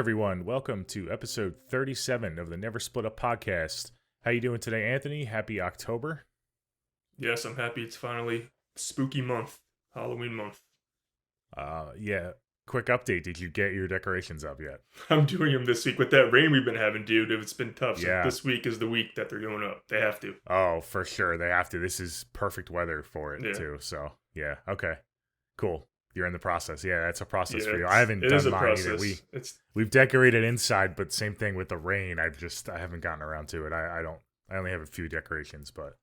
everyone. Welcome to episode 37 of the Never Split Up podcast. How you doing today, Anthony? Happy October. Yes, I'm happy it's finally spooky month, Halloween month. Yeah. Quick update. Did you get your decorations up yet? I'm doing them this week with that rain we've been having, dude. It's been tough. So Yeah. this week is the week that they're going up. They have to. Oh, for sure. They have to. This is perfect weather for it, too. So, yeah. Okay. Cool. You're in the process. Yeah, that's a process for you. I haven't done mine either. We've decorated inside, but same thing with the rain. I haven't gotten around to it. I only have a few decorations, but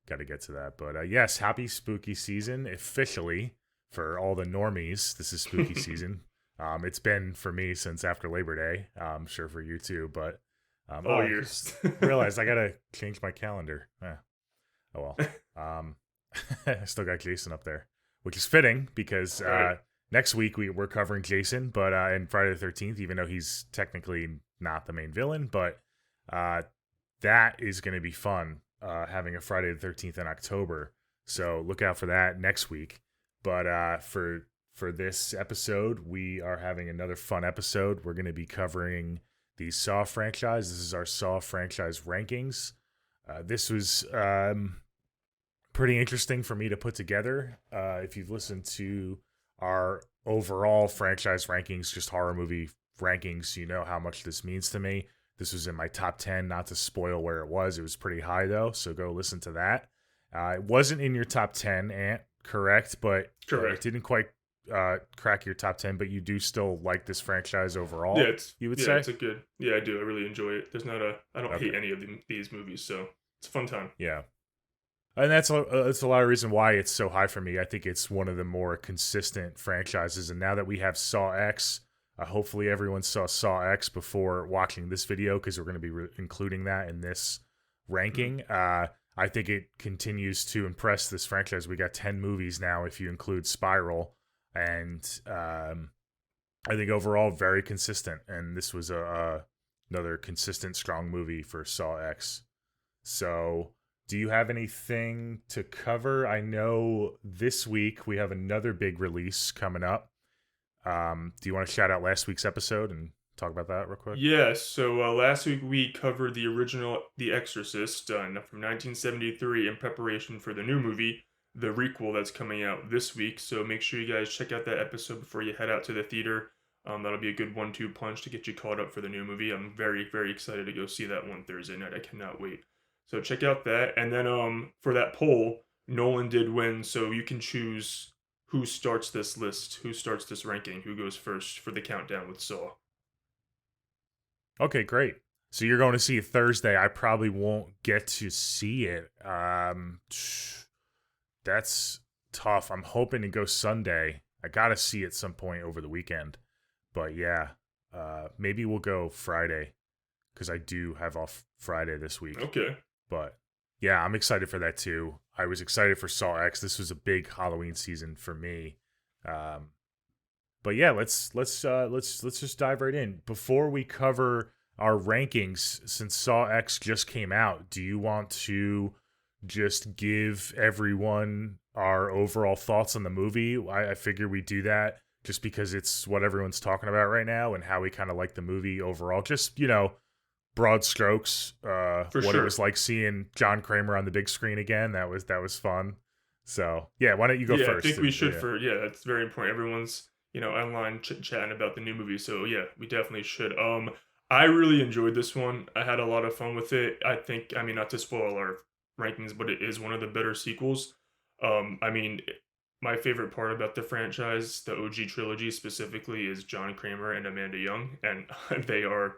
got to get to that. But yes, happy spooky season officially for all the normies. This is spooky season. It's been for me since after Labor Day. I'm sure for you too, but all years. Realized I gotta change my calendar. Oh well. I still got Jason up there, which is fitting because next week we're covering Jason, but in Friday the 13th, even though he's technically not the main villain, but that is going to be fun, having a Friday the 13th in October. So look out for that next week. But for this episode, we are having another fun episode. We're going to be covering the Saw franchise. This is our Saw franchise rankings. This was pretty interesting for me to put together. If you've listened to our overall franchise rankings, just horror movie rankings, you know how much this means to me. This was in my top 10, not to spoil where it was. It was pretty high, though, so go listen to that. It wasn't in your top 10, Ant, correct? But it didn't quite crack your top 10, but you do still like this franchise overall, you would say? It's a good... Yeah, I do. I really enjoy it. I don't hate any of these movies, so it's a fun time. Yeah. And that's a lot of reason why it's so high for me. I think it's one of the more consistent franchises. And now that we have Saw X, hopefully everyone saw Saw X before watching this video, because we're going to be including that in this ranking. I think it continues to impress this franchise. We got 10 movies now if you include Spiral. And I think overall very consistent. And this was another consistent, strong movie for Saw X. So... do you have anything to cover? I know this week we have another big release coming up. Do you want to shout out last week's episode and talk about that real quick? Yeah, so last week we covered the original The Exorcist from 1973 in preparation for the new movie, the requel that's coming out this week. So make sure you guys check out that episode before you head out to the theater. That'll be a good 1-2 punch to get you caught up for the new movie. I'm very, very excited to go see that one Thursday night. I cannot wait. So check out that. And then for that poll, Nolan did win, so you can choose who starts this list, who starts this ranking, who goes first for the countdown with Saw. Okay, great. So you're going to see it Thursday. I probably won't get to see it. That's tough. I'm hoping to go Sunday. I got to see it some point over the weekend. But yeah, maybe we'll go Friday, because I do have off Friday this week. Okay. But yeah, I'm excited for that too. I was excited for Saw X. This was a big Halloween season for me. But yeah, let's just dive right in. Before we cover our rankings, since Saw X just came out, do you want to just give everyone our overall thoughts on the movie? I figure we do that just because it's what everyone's talking about right now and how we kind of like the movie overall. Just, broad strokes, it was like seeing John Kramer on the big screen again. That was fun. So yeah, why don't you go first? I think we should that's very important. Everyone's online chatting about the new movie, so yeah, we definitely should. I really enjoyed this one. I had a lot of fun with it. I mean, not to spoil our rankings, but it is one of the better sequels. My favorite part about the franchise, the OG trilogy specifically, is John Kramer and Amanda Young, and they are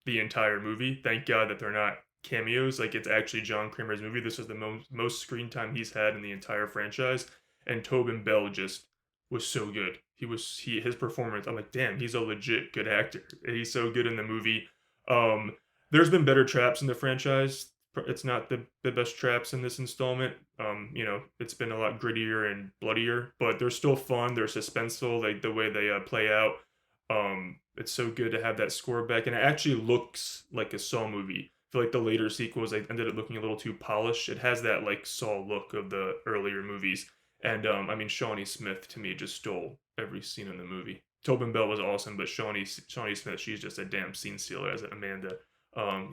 the entire movie. Thank God that they're not cameos. Like, it's actually John Kramer's movie. This is the most screen time he's had in the entire franchise. And Tobin Bell just was so good. His performance, I'm like, damn, he's a legit good actor. He's so good in the movie. There's been better traps in the franchise. It's not the best traps in this installment. It's been a lot grittier and bloodier, but they're still fun. They're suspenseful, like the way they play out. It's so good to have that score back, and it actually looks like a Saw movie. I feel like the later sequels, I ended up looking a little too polished. It has that like Saw look of the earlier movies, and Shawnee Smith to me just stole every scene in the movie. Tobin Bell was awesome, but Shawnee Smith, she's just a damn scene stealer as Amanda.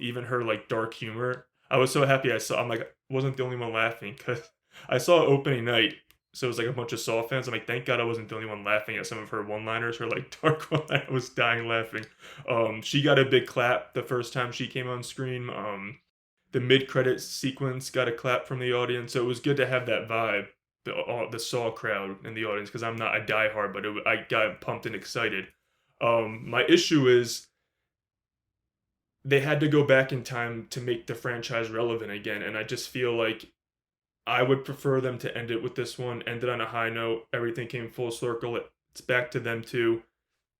Even her like dark humor. I was so happy I saw. I'm like, I wasn't the only one laughing because I saw opening night, so it was like a bunch of Saw fans. I'm like, thank God I wasn't the only one laughing at some of her one-liners, her like dark one. I was dying laughing. She got a big clap the first time she came on screen. The mid-credit sequence got a clap from the audience, so it was good to have that vibe, the Saw crowd in the audience, because I'm not a diehard, but I got pumped and excited. My issue is they had to go back in time to make the franchise relevant again, and I just feel like I would prefer them to end it with this one, end it on a high note, everything came full circle, it's back to them to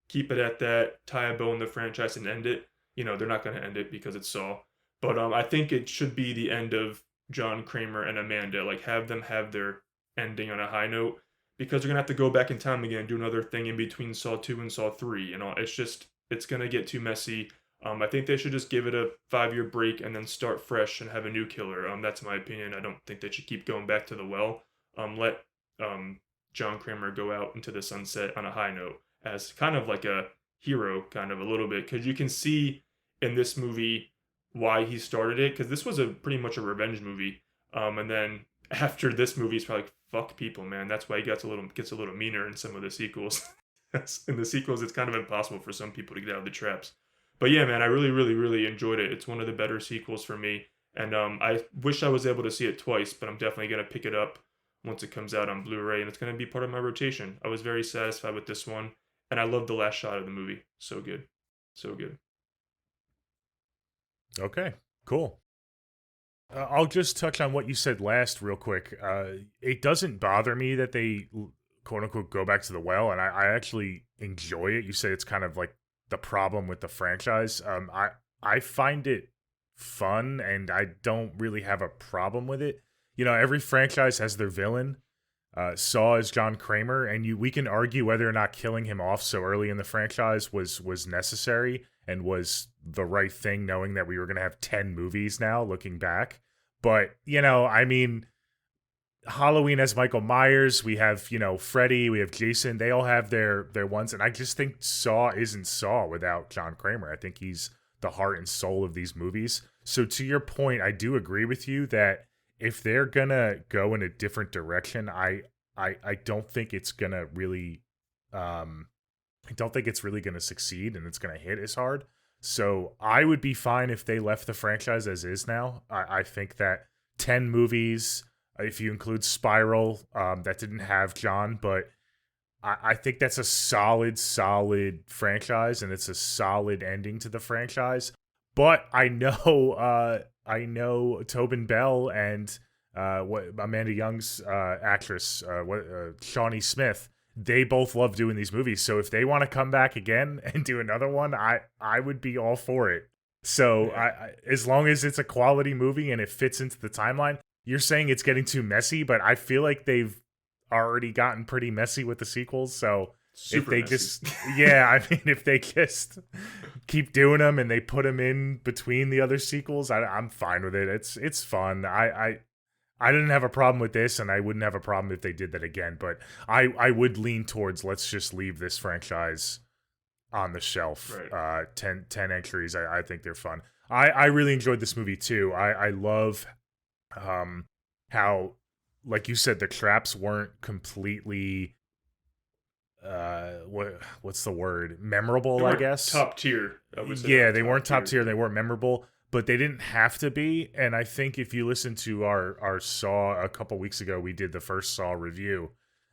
keep it at that, tie a bow in the franchise and end it. They're not going to end it because it's Saw. But I think it should be the end of John Kramer and Amanda. Like, have them have their ending on a high note, because they're going to have to go back in time again and do another thing in between Saw 2 and Saw 3. It's going to get too messy. I think they should just give it a 5-year break and then start fresh and have a new killer. That's my opinion. I don't think they should keep going back to the well. Let John Kramer go out into the sunset on a high note as kind of like a hero, kind of a little bit, because you can see in this movie why he started it, because this was a pretty much a revenge movie. And then after this movie, he's probably like, fuck people, man. That's why he gets a little meaner in some of the sequels. In the sequels, it's kind of impossible for some people to get out of the traps. But yeah, man, I really, really, really enjoyed it. It's one of the better sequels for me. And I wish I was able to see it twice, but I'm definitely going to pick it up once it comes out on Blu-ray, and it's going to be part of my rotation. I was very satisfied with this one, and I love the last shot of the movie. So good. So good. Okay, cool. I'll just touch on what you said last real quick. It doesn't bother me that they quote unquote go back to the well, and I actually enjoy it. You say it's kind of like the problem with the franchise. I find it fun, and I don't really have a problem with it. Every franchise has their villain. Saw is John Kramer, and we can argue whether or not killing him off so early in the franchise was necessary and was the right thing, knowing that we were going to have 10 movies now looking back. But, I mean, Halloween has Michael Myers, we have, Freddy, we have Jason, they all have their ones, and I just think Saw isn't Saw without John Kramer. I think he's the heart and soul of these movies. So to your point, I do agree with you that if they're gonna go in a different direction, I don't think it's gonna really I don't think it's really gonna succeed, and it's gonna hit as hard. So I would be fine if they left the franchise as is now. I think that 10 movies, if you include Spiral, that didn't have John, but I think that's a solid franchise, and it's a solid ending to the franchise. But I know Tobin Bell and what Amanda Young's actress, Shawnee Smith, they both love doing these movies. So if they want to come back again and do another one, I would be all for it. So Yeah. as long as it's a quality movie and it fits into the timeline. You're saying it's getting too messy, but I feel like they've already gotten pretty messy with the sequels. So if Super they messy. just, yeah, I mean, if they just keep doing them and they put them in between the other sequels, I'm fine with it. It's fun. I didn't have a problem with this, and I wouldn't have a problem if they did that again. But I would lean towards let's just leave this franchise on the shelf. Right. 10 entries. I think they're fun. I really enjoyed this movie too. I love how, like you said, the traps weren't completely what's the word, memorable, I guess. Top tier. I would say Yeah, they weren't top tier, they weren't memorable, but they didn't have to be. And I think if you listen to our Saw a couple weeks ago, we did the first Saw review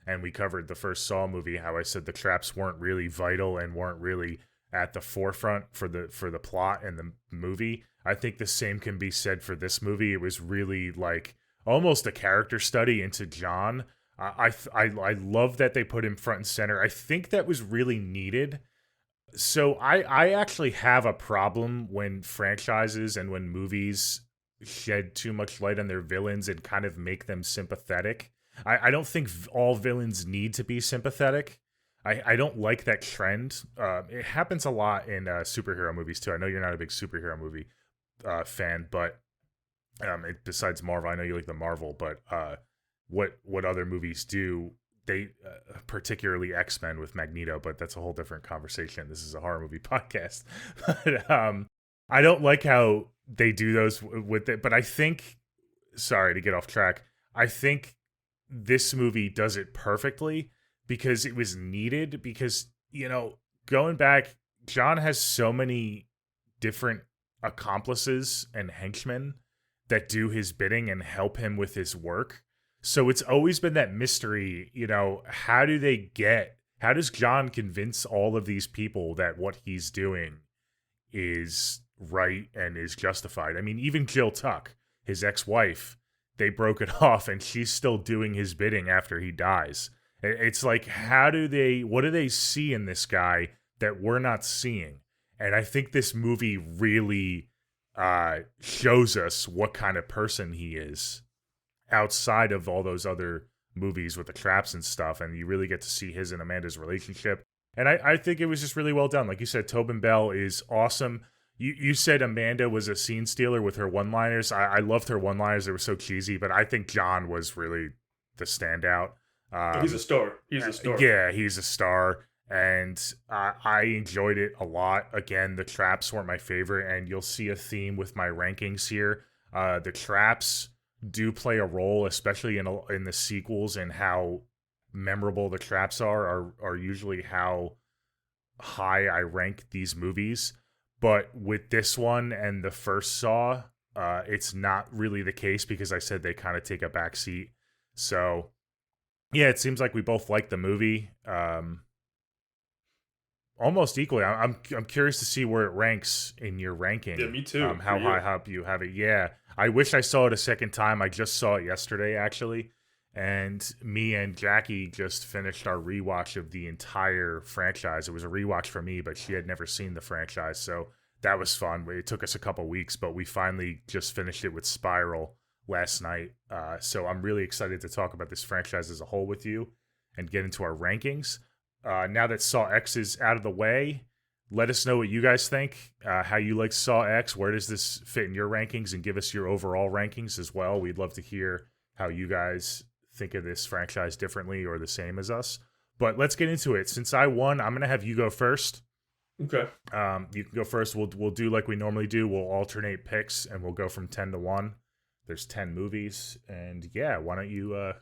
and we covered the first Saw movie, how I said the traps weren't really vital and weren't really at the forefront for the plot and the movie. I think the same can be said for this movie. It was really like almost a character study into John. I love that they put him front and center. I think that was really needed. So I actually have a problem when franchises and when movies shed too much light on their villains and kind of make them sympathetic. I don't think all villains need to be sympathetic. I don't like that trend. It happens a lot in superhero movies too. I know you're not a big superhero movie fan, but besides Marvel, I know you like the Marvel, but what other movies do? they particularly X-Men with Magneto, but that's a whole different conversation. This is a horror movie podcast. But I don't like how they do those with it, but I think, sorry to get off track, I think this movie does it perfectly because it was needed. Because, going back, John has so many different accomplices and henchmen that do his bidding and help him with his work. So it's always been that mystery, how does John convince all of these people that what he's doing is right and is justified? I mean, even Jill Tuck, his ex-wife, they broke it off and she's still doing his bidding after he dies. It's like, what do they see in this guy that we're not seeing? And I think this movie really shows us what kind of person he is outside of all those other movies with the traps and stuff. And you really get to see his and Amanda's relationship. And I think it was just really well done. Like you said, Tobin Bell is awesome. You said Amanda was a scene stealer with her one-liners. I loved her one-liners. They were so cheesy, but I think John was really the standout. He's a star. He's a star. Yeah, he's a star. And I enjoyed it a lot. Again, the traps weren't my favorite, and you'll see a theme with my rankings here. The traps do play a role, especially in the sequels, and how memorable the traps are usually how high I rank these movies. But with this one and the first Saw, it's not really the case because I said they kind of take a back seat. So, yeah, it seems like we both like the movie almost equally. I'm curious to see where it ranks in your ranking. Yeah, me too. How high up you have it? Yeah, I wish I saw it a second time. I just saw it yesterday, actually. And me and Jackie just finished our rewatch of the entire franchise. It was a rewatch for me, but she had never seen the franchise, so that was fun. It took us a couple weeks, but we finally just finished it with Spiral last night. So I'm really excited to talk about this franchise as a whole with you and get into our rankings. Now that Saw X is out of the way, let us know what you guys think, how you like Saw X. Where does this fit in your rankings? And give us your overall rankings as well. We'd love to hear how you guys think of this franchise differently or the same as us. But let's get into it. Since I won, I'm going to have you go first. Okay. You can go first. We'll do like we normally do. We'll alternate picks and we'll go from 10 to 1. There's 10 movies. And yeah, why don't you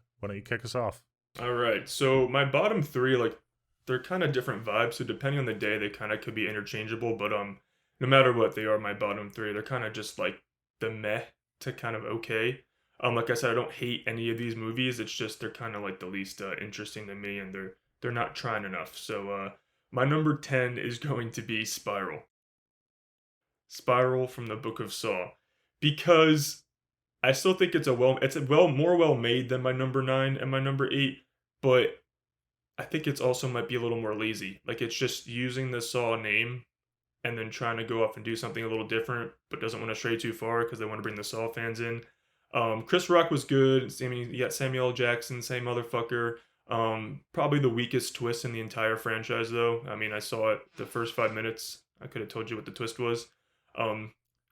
kick us off? All right. So my bottom three, like, they're kind of different vibes. So depending on the day, they kind of could be interchangeable. But no matter what, they are my bottom three. They're kind of just like the meh to kind of okay. Like I said, I don't hate any of these movies. It's just they're kind of like the least interesting to me, and they're not trying enough. So my number 10 is going to be Spiral. Spiral from the Book of Saw, because I still think it's more well made than my number 9 and my number 8, but I think it's also might be a little more lazy. Like, it's just using the Saw name and then trying to go off and do something a little different, but doesn't want to stray too far because they want to bring the Saw fans in. Chris Rock was good. I mean, you got Samuel L. Jackson, same motherfucker. Probably the weakest twist in the entire franchise, though. I mean, I saw it the first 5 minutes. I could have told you what the twist was.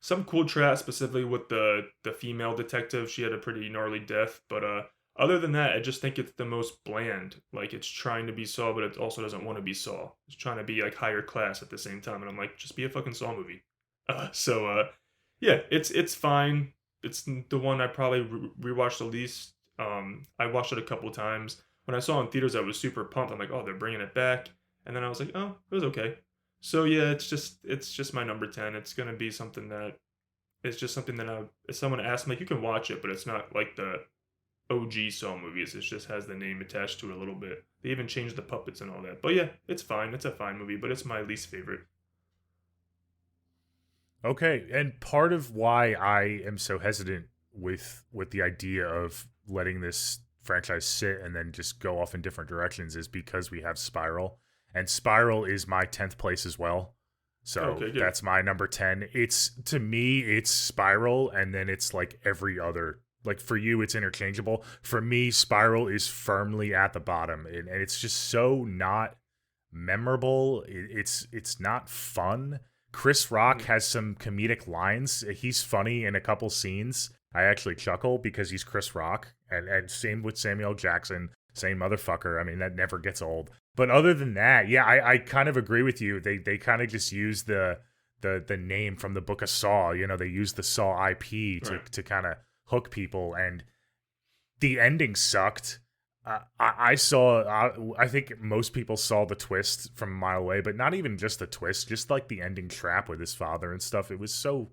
Some cool traps, specifically with the female detective. She had a pretty gnarly death, but other than that, I just think it's the most bland. Like, it's trying to be Saw, but it also doesn't want to be Saw. It's trying to be like higher class at the same time, and I'm like, just be a fucking Saw movie. Yeah, it's fine. It's the one I probably rewatched the least. I watched it a couple times. When I saw it in theaters, I was super pumped. I'm like, oh, they're bringing it back. And then I was like, oh, it was okay. So yeah, it's just my number 10. It's gonna be something that it's just something that if someone asked me, like, you can watch it, but it's not like the OG Saw movies. It just has the name attached to it a little bit. They even changed the puppets and all that. But yeah, it's fine. It's a fine movie, but it's my least favorite. Okay, and part of why I am so hesitant with the idea of letting this franchise sit and then just go off in different directions is because we have Spiral, and Spiral is my 10th place as well. So Okay, good. that's my number 10. To me, it's Spiral, and then it's like every other. Like, for you, it's interchangeable. For me, Spiral is firmly at the bottom, and it's just so not memorable. It's not fun. Chris Rock has some comedic lines. He's funny in a couple scenes. I actually chuckle because he's Chris Rock, and same with Samuel Jackson. same motherfucker. I mean, that never gets old. But other than that, yeah, I kind of agree with you. They kind of just use the name from the Book of Saw. You know, they use the Saw IP to kind of hook people, and the ending sucked. I saw. I think most people saw the twist from a mile away, but not even just the twist, just like the ending trap with his father and stuff. It was so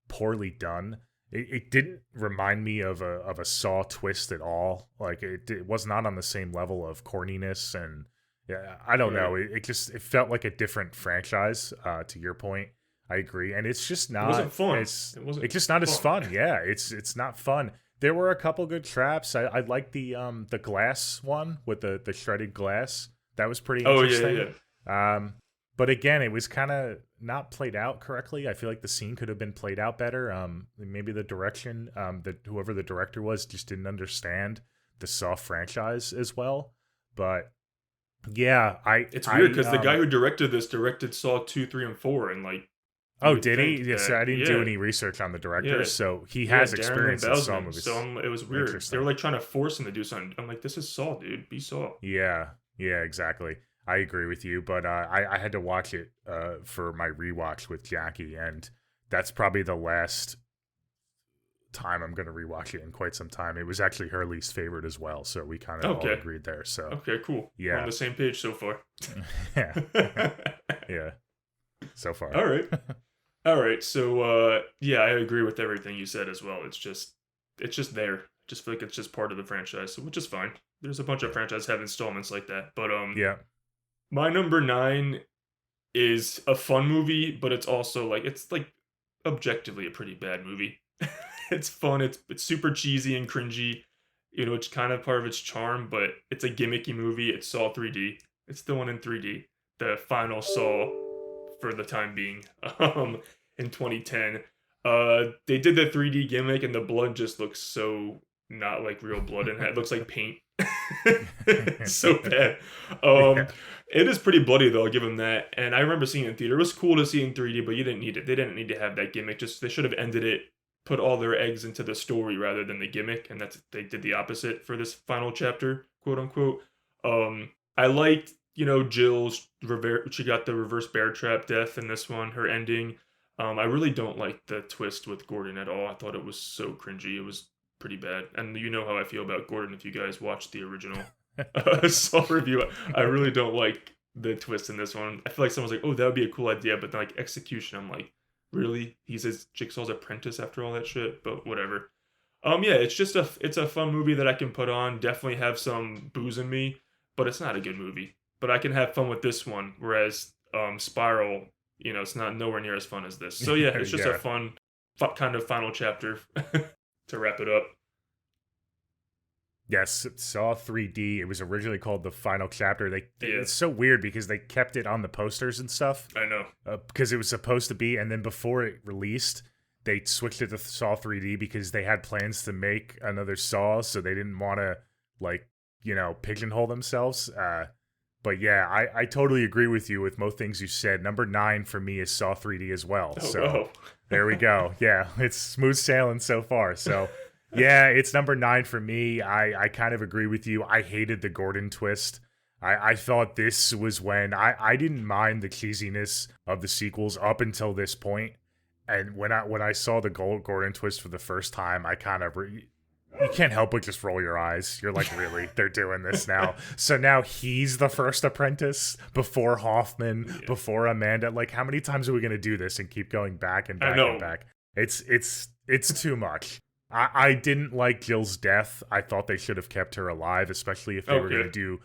poorly done. It didn't remind me of a Saw twist at all. Like it was not on the same level of corniness, and yeah, I don't know. It felt like a different franchise. To your point, I agree, and it's just not. It wasn't fun. It's just not as fun. Yeah, it's not fun. There were a couple good traps. I like the glass one with the shredded glass. That was pretty interesting. Yeah. But again, it was kind of not played out correctly. I feel like the scene could have been played out better. Maybe the direction, that whoever the director was just didn't understand the Saw franchise as well. But yeah, it's weird because the guy who directed this directed Saw 2, 3, and 4, and like. Oh, did he? Yes, I didn't do any research on the director, so he has experience in Saw movies. So it was weird. They were like trying to force him to do something. I'm like, this is Saw, dude. Be Saw. Yeah, exactly. I agree with you, but I had to watch it for my rewatch with Jackie, and that's probably the last time I'm going to rewatch it in quite some time. It was actually her least favorite as well, so we kind of all agreed there. So okay, cool. Yeah, we're on the same page so far. Yeah. So far. All right. So yeah, I agree with everything you said as well. It's just there. Just feel like it's just part of the franchise, so which is fine. There's a bunch of franchises have installments like that, but yeah. My number 9 is a fun movie, but it's also it's like objectively a pretty bad movie. It's fun. It's super cheesy and cringy. You know, it's kind of part of its charm, but it's a gimmicky movie. It's Saw 3D. It's the one in 3D. The final Saw for the time being. In 2010. They did the 3D gimmick, and the blood just looks so not like real blood, and it looks like paint. It's so bad. It is pretty bloody though, I'll give them that. And I remember seeing it in theater. It was cool to see in 3D, but you didn't need it. They didn't need to have that gimmick. Just they should have ended it, put all their eggs into the story rather than the gimmick, and they did the opposite for this final chapter, quote unquote. I liked, Jill's she got the reverse bear trap death in this one, her ending. I really don't like the twist with Gordon at all. I thought it was so cringy. It was pretty bad. And you know how I feel about Gordon if you guys watched the original Saw review. I really don't like the twist in this one. I feel like someone's like, oh, that would be a cool idea, but then execution, I'm like, really? He's Jigsaw's apprentice after all that shit? But whatever. Yeah, it's a fun movie that I can put on. Definitely have some booze in me, but it's not a good movie. But I can have fun with this one, whereas Spiral, it's not nowhere near as fun as this. So yeah, it's just a fun kind of final chapter to wrap it up. Yes, Saw 3D. It was originally called the final chapter. It's so weird because they kept it on the posters and stuff. I know. Because it was supposed to be, and then before it released, they switched it to Saw 3D because they had plans to make another Saw, so they didn't want to pigeonhole themselves. But yeah, I totally agree with you with most things you said. Number 9 for me is Saw 3D as well. There we go. Yeah, it's smooth sailing so far. So yeah, it's number 9 for me. I kind of agree with you. I hated the Gordon twist. I thought this was when I didn't mind the cheesiness of the sequels up until this point. And when I saw the Gordon twist for the first time, I kind of... You can't help but just roll your eyes. You're like, really? They're doing this now? So now he's the first apprentice before Hoffman, before Amanda. Like, how many times are we going to do this and keep going back and back and back? It's too much. I didn't like Jill's death. I thought they should have kept her alive, especially if they were going to do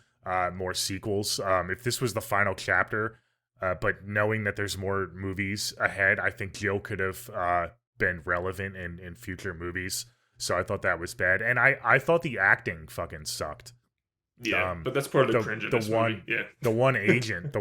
more sequels. If this was the final chapter, but knowing that there's more movies ahead, I think Jill could have been relevant in future movies. So I thought that was bad. And I thought the acting fucking sucked. Yeah, but that's part of the cringe in this movie. Yeah. The one agent,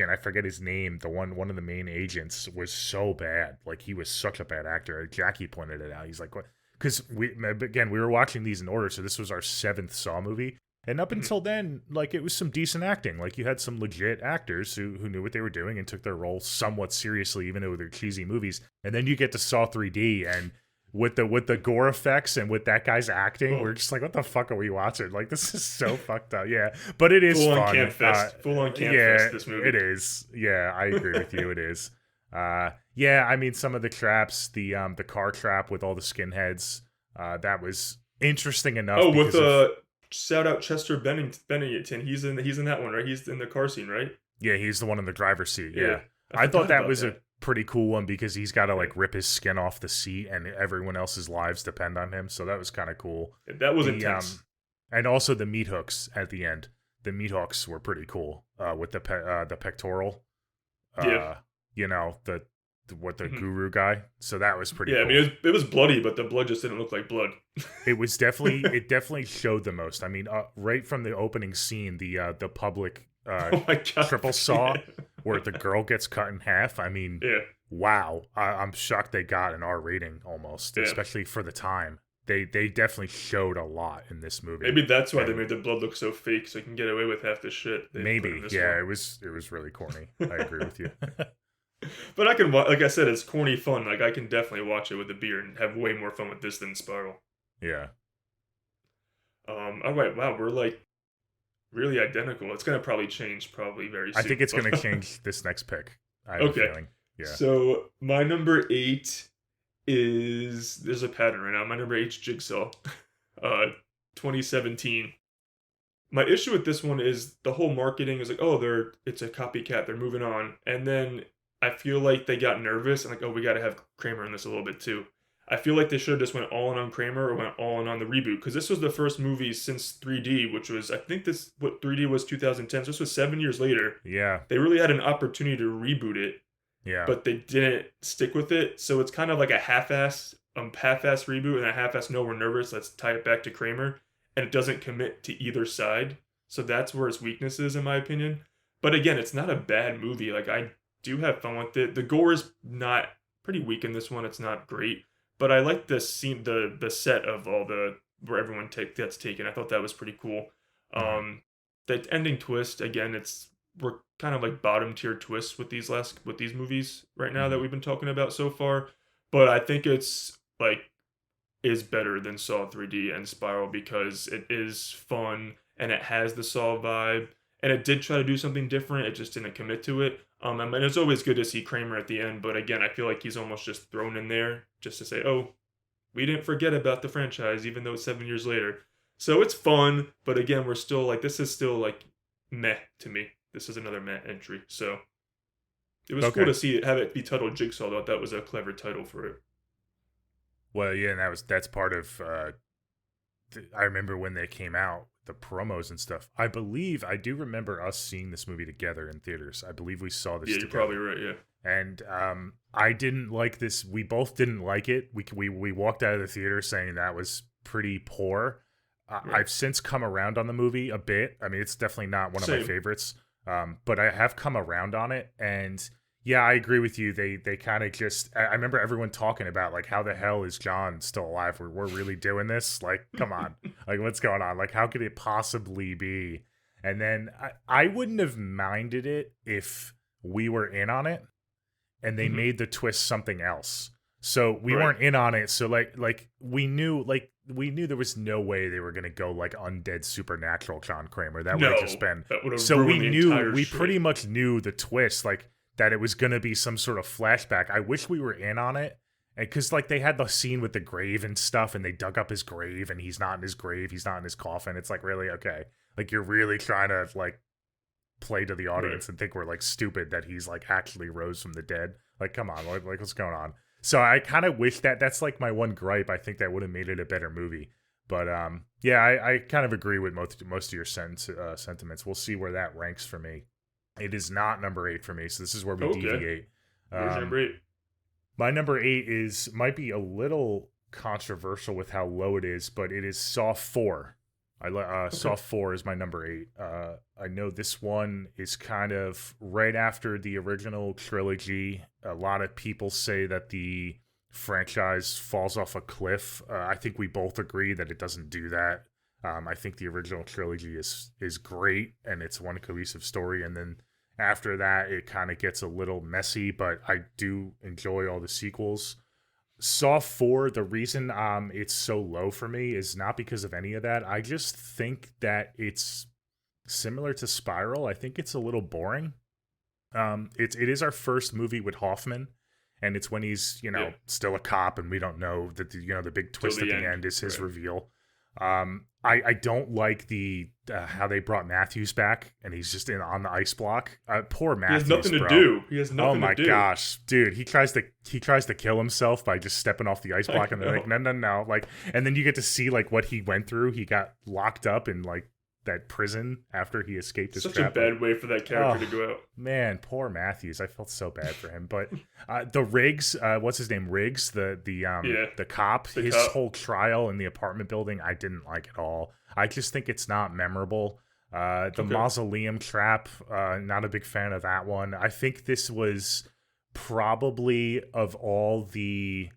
I forget his name, one of the main agents was so bad. Like, he was such a bad actor. Jackie pointed it out. He's like, what? Because we were watching these in order, so this was our 7th Saw movie. And up until then, it was some decent acting. Like, you had some legit actors who knew what they were doing and took their role somewhat seriously, even though they're cheesy movies. And then you get to Saw 3D, and with the gore effects and with that guy's acting, Oh, we're just like, what the fuck are we watching? Like, this is so fucked up. Yeah, but it is full on fun. camp fest. Full on camp Yeah, fest. This it movie. is. Yeah, I agree with you. It is. Yeah, I mean, some of the traps, the car trap with all the skinheads, that was interesting enough Oh, with because of shout out Chester Bennington. He's in that one, right? He's in the car scene, right? yeah, he's the one in the driver's seat. Yeah, Yeah, I I thought forgot that about was a that. pretty cool one because he's got to Yeah. like rip his skin off the seat, and everyone else's lives depend on him. So that was kind of cool. That was The intense. and also the meat hooks at the end. The meat hooks were pretty cool. With the pectoral. Yeah. Uh, you know the Mhm. guru guy. So that was pretty Yeah, I mean, cool. it was bloody, but the blood just didn't look like blood. It definitely showed the most. I mean, right from the opening scene, the public Oh my god. triple saw where the girl gets cut in half. I mean, Yeah, wow. I'm shocked they got an R rating almost, yeah. especially for the time. They definitely showed a lot in this movie. Maybe that's why they And made the blood look so fake, so they can get away with half the shit they put in maybe, this yeah, one. it was really corny. I agree with you. But I can, like I said, it's corny fun. Like I can definitely watch it with a beer and have way more fun with this than Spiral. Yeah. All right, wow, we're like really identical. It's gonna probably change probably very I soon. think it's gonna But change this next pick. I have a okay, feeling. Yeah. so my number 8 is there's a pattern right now. My number 8's Jigsaw, 2017. My issue with this one is the whole marketing is like, oh, it's a copycat, they're moving on, and then I feel like they got nervous and like, oh, we got to have Kramer in this a little bit too. I feel like they should have just went all in on Kramer or went all in on the reboot because this was the first movie since 3D, which was I think this what 3D was 2010, so this was 7 years later. Yeah. They really had an opportunity to reboot it, Yeah. but they didn't stick with it. So it's kind of like a half-ass reboot and a half-ass no, we're nervous, let's tie it back to Kramer, and it doesn't commit to either side. So that's where its weakness is, in my opinion. But again, it's not a bad movie. Like I do have fun with it. The gore is not pretty weak in this one. It's not great, but I like the scene, the set of all the where everyone gets taken. I thought that was pretty cool. Mhm. The ending twist again, we're kind of like bottom tier twists with these movies right now that Mhm. we've been talking about so far. But I think it's like is better than Saw 3D and Spiral because it is fun and it has the Saw vibe. And it did try to do something different. It just didn't commit to it. I mean, it's always good to see Kramer at the end, but again, I feel like he's almost just thrown in there just to say, "Oh, we didn't forget about the franchise, even though it's 7 years later." So it's fun, but again, we're still like, this is still like meh to me. This is another meh entry. So it was cool Okay. to see it have it be titled Jigsaw. I thought that was a clever title for it. Well, yeah, and that's part of. I remember when they came out, the promos and stuff. I believe I do remember us seeing this movie together in theaters. I believe we saw this Yeah, you're probably together, right. Yeah. and I didn't like this. We both didn't like it. We walked out of the theater saying that was pretty poor. Right. I've since come around on the movie a bit. I mean, it's definitely not one of my Same. favorites, but I have come around on it, and yeah, I agree with you. They kind of just. I remember everyone talking about like, how the hell is John still alive? We're really doing this? Like, come on, like what's going on? Like, how could it possibly be? And then I wouldn't have minded it if we were in on it and they Mhm. made the twist something else. So we Right. weren't in on it. So we knew there was no way they were gonna go like undead supernatural John Kramer. That would have just No, been that would have so ruined the entire we shit. pretty much knew the twist, like that it was gonna be some sort of flashback. I wish we were in on it. And because like they had the scene with the grave and stuff, and they dug up his grave, and he's not in his grave, he's not in his coffin. It's like, really, okay, like you're really trying to like play to the Right. audience and think we're like stupid that he's like actually rose from the dead. Like, come on, like what's going on? So I kind of wish that's like my one gripe. I think that would have made it a better movie. But yeah, I kind of agree with most of your sentiments. We'll see where that ranks for me. It is not number 8 for me, so this is where we Okay. deviate. Where's your Um, number 8? my number 8 is might be a little controversial with how low it is, but it is Saw 4. Okay. Saw 4 is my number 8. I know this one is kind of right after the original trilogy. A lot of people say that the franchise falls off a cliff. I think we both agree that it doesn't do that. I think the original trilogy is great and it's one cohesive story, and then after that it kind of gets a little messy. But I do enjoy all the sequels. Saw 4, the reason it's so low for me is not because of any of that. I just think that it's similar to Spiral. I think it's a little boring. It is our first movie with Hoffman, and it's when he's Yeah, still a cop, and we don't know that the big till twist at the the end. end is his Right. reveal. I don't like the how they brought Matthews back, and he's just in on the ice block. Poor He has Matthews, nothing to bro. do. He has Oh nothing to my do. gosh, dude, he tries to kill himself by just stepping off the ice I block, and they're like, know. no, no, no, like, and then you get to see like what he went through. He got locked up in like that prison after he escaped his Such a trap. Like, bad way for that character oh to go out. man, poor Matthews. I felt so bad for him. But the Riggs, what's his name? Riggs, Yeah, the cop, the his cop. whole trial in the apartment building, I didn't like at all. I just think it's not memorable. The Okay. mausoleum trap, not a big fan of that one. I think this was probably of all the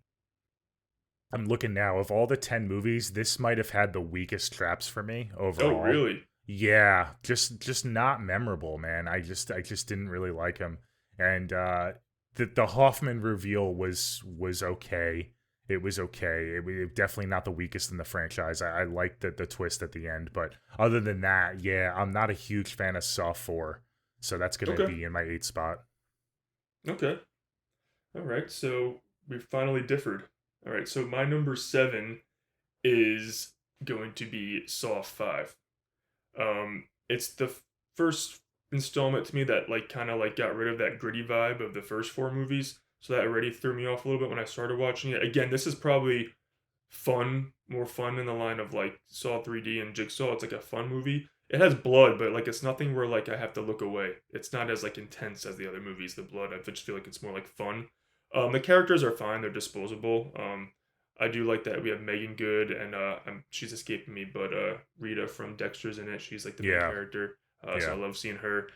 I'm looking now, of all the 10 movies, this might have had the weakest traps for me Oh, overall. really? Yeah, just not memorable, man. I just didn't really like him. And the Hoffman reveal was okay. It was okay. It definitely not the weakest in the franchise. I liked the twist at the end, but other than that, yeah, I'm not a huge fan of Saw 4. So that's going to Okay. be in my 8 spot. Okay. All right. So we finally differed. All right. So my number 7 is going to be Saw 5. It's the first installment to me that like kind of like got rid of that gritty vibe of the first four movies. So that already threw me off a little bit when I started watching it. Again, this is probably fun, more fun in the line of like Saw 3D and Jigsaw. It's like a fun movie. It has blood, but like it's nothing where like I have to look away. It's not as like intense as the other movies. The blood, I just feel like it's more like fun. The characters are fine; they're disposable. I do like that we have Megan Good and she's escaping me, but Rita from Dexter's in it. She's like the main Yeah, character, so I yeah. love seeing her.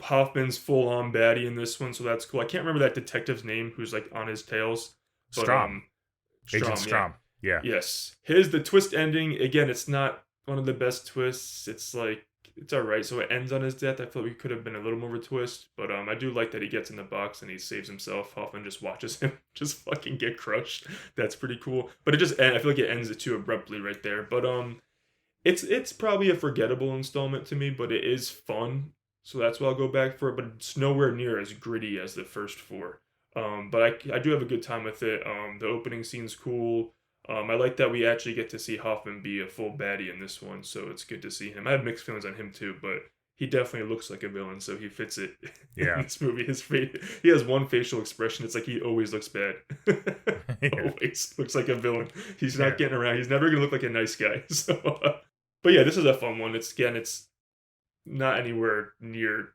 Hoffman's full on baddie in this one, so that's cool. I can't remember that detective's name who's like on his tails, but Strom, Agent Strom, yeah. Strom. Yeah, Yes. His the twist ending, again, it's not one of the best twists. It's like it's alright. So it ends on his death. I feel like we could have been a little more of a twist. But I do like that he gets in the box and he saves himself. Hoffman just watches him just fucking get crushed. That's pretty cool. But I feel like it ends it too abruptly right there. But it's probably a forgettable installment to me, but it is fun. So that's why I'll go back for it. But it's nowhere near as gritty as the first four. But I do have a good time with it. The opening scene's cool. I like that we actually get to see Hoffman be a full baddie in this one, so it's good to see him. I have mixed feelings on him too, but he definitely looks like a villain, so he fits it in yeah, this movie. His face, he has one facial expression. It's like he always looks bad. yeah, Always looks like a villain. He's yeah. not getting around. He's never gonna look like a nice guy. So, but yeah, this is a fun one. It's not anywhere near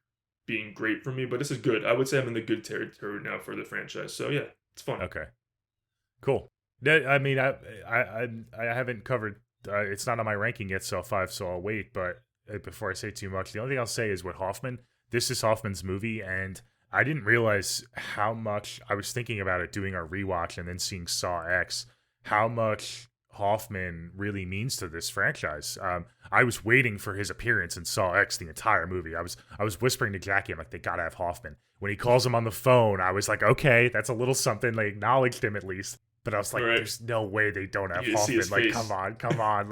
being great for me, but this is good. I would say I'm in the good territory now for the franchise. So yeah, it's fun. Okay. Cool. I mean, I haven't covered. It's not on my ranking yet, so 5. So I'll wait. But before I say too much, the only thing I'll say is with Hoffman. This is Hoffman's movie, and I didn't realize how much I was thinking about it doing our rewatch and then seeing Saw X. How much Hoffman really means to this franchise. I was waiting for his appearance in Saw X the entire movie. I was whispering to Jackie, I'm like, they gotta have Hoffman. When he calls him on the phone, I was like, okay, that's a little something. They acknowledged him at least. But I was All like, right, there's no way they don't have you see Hoffman. his Like, face. come on.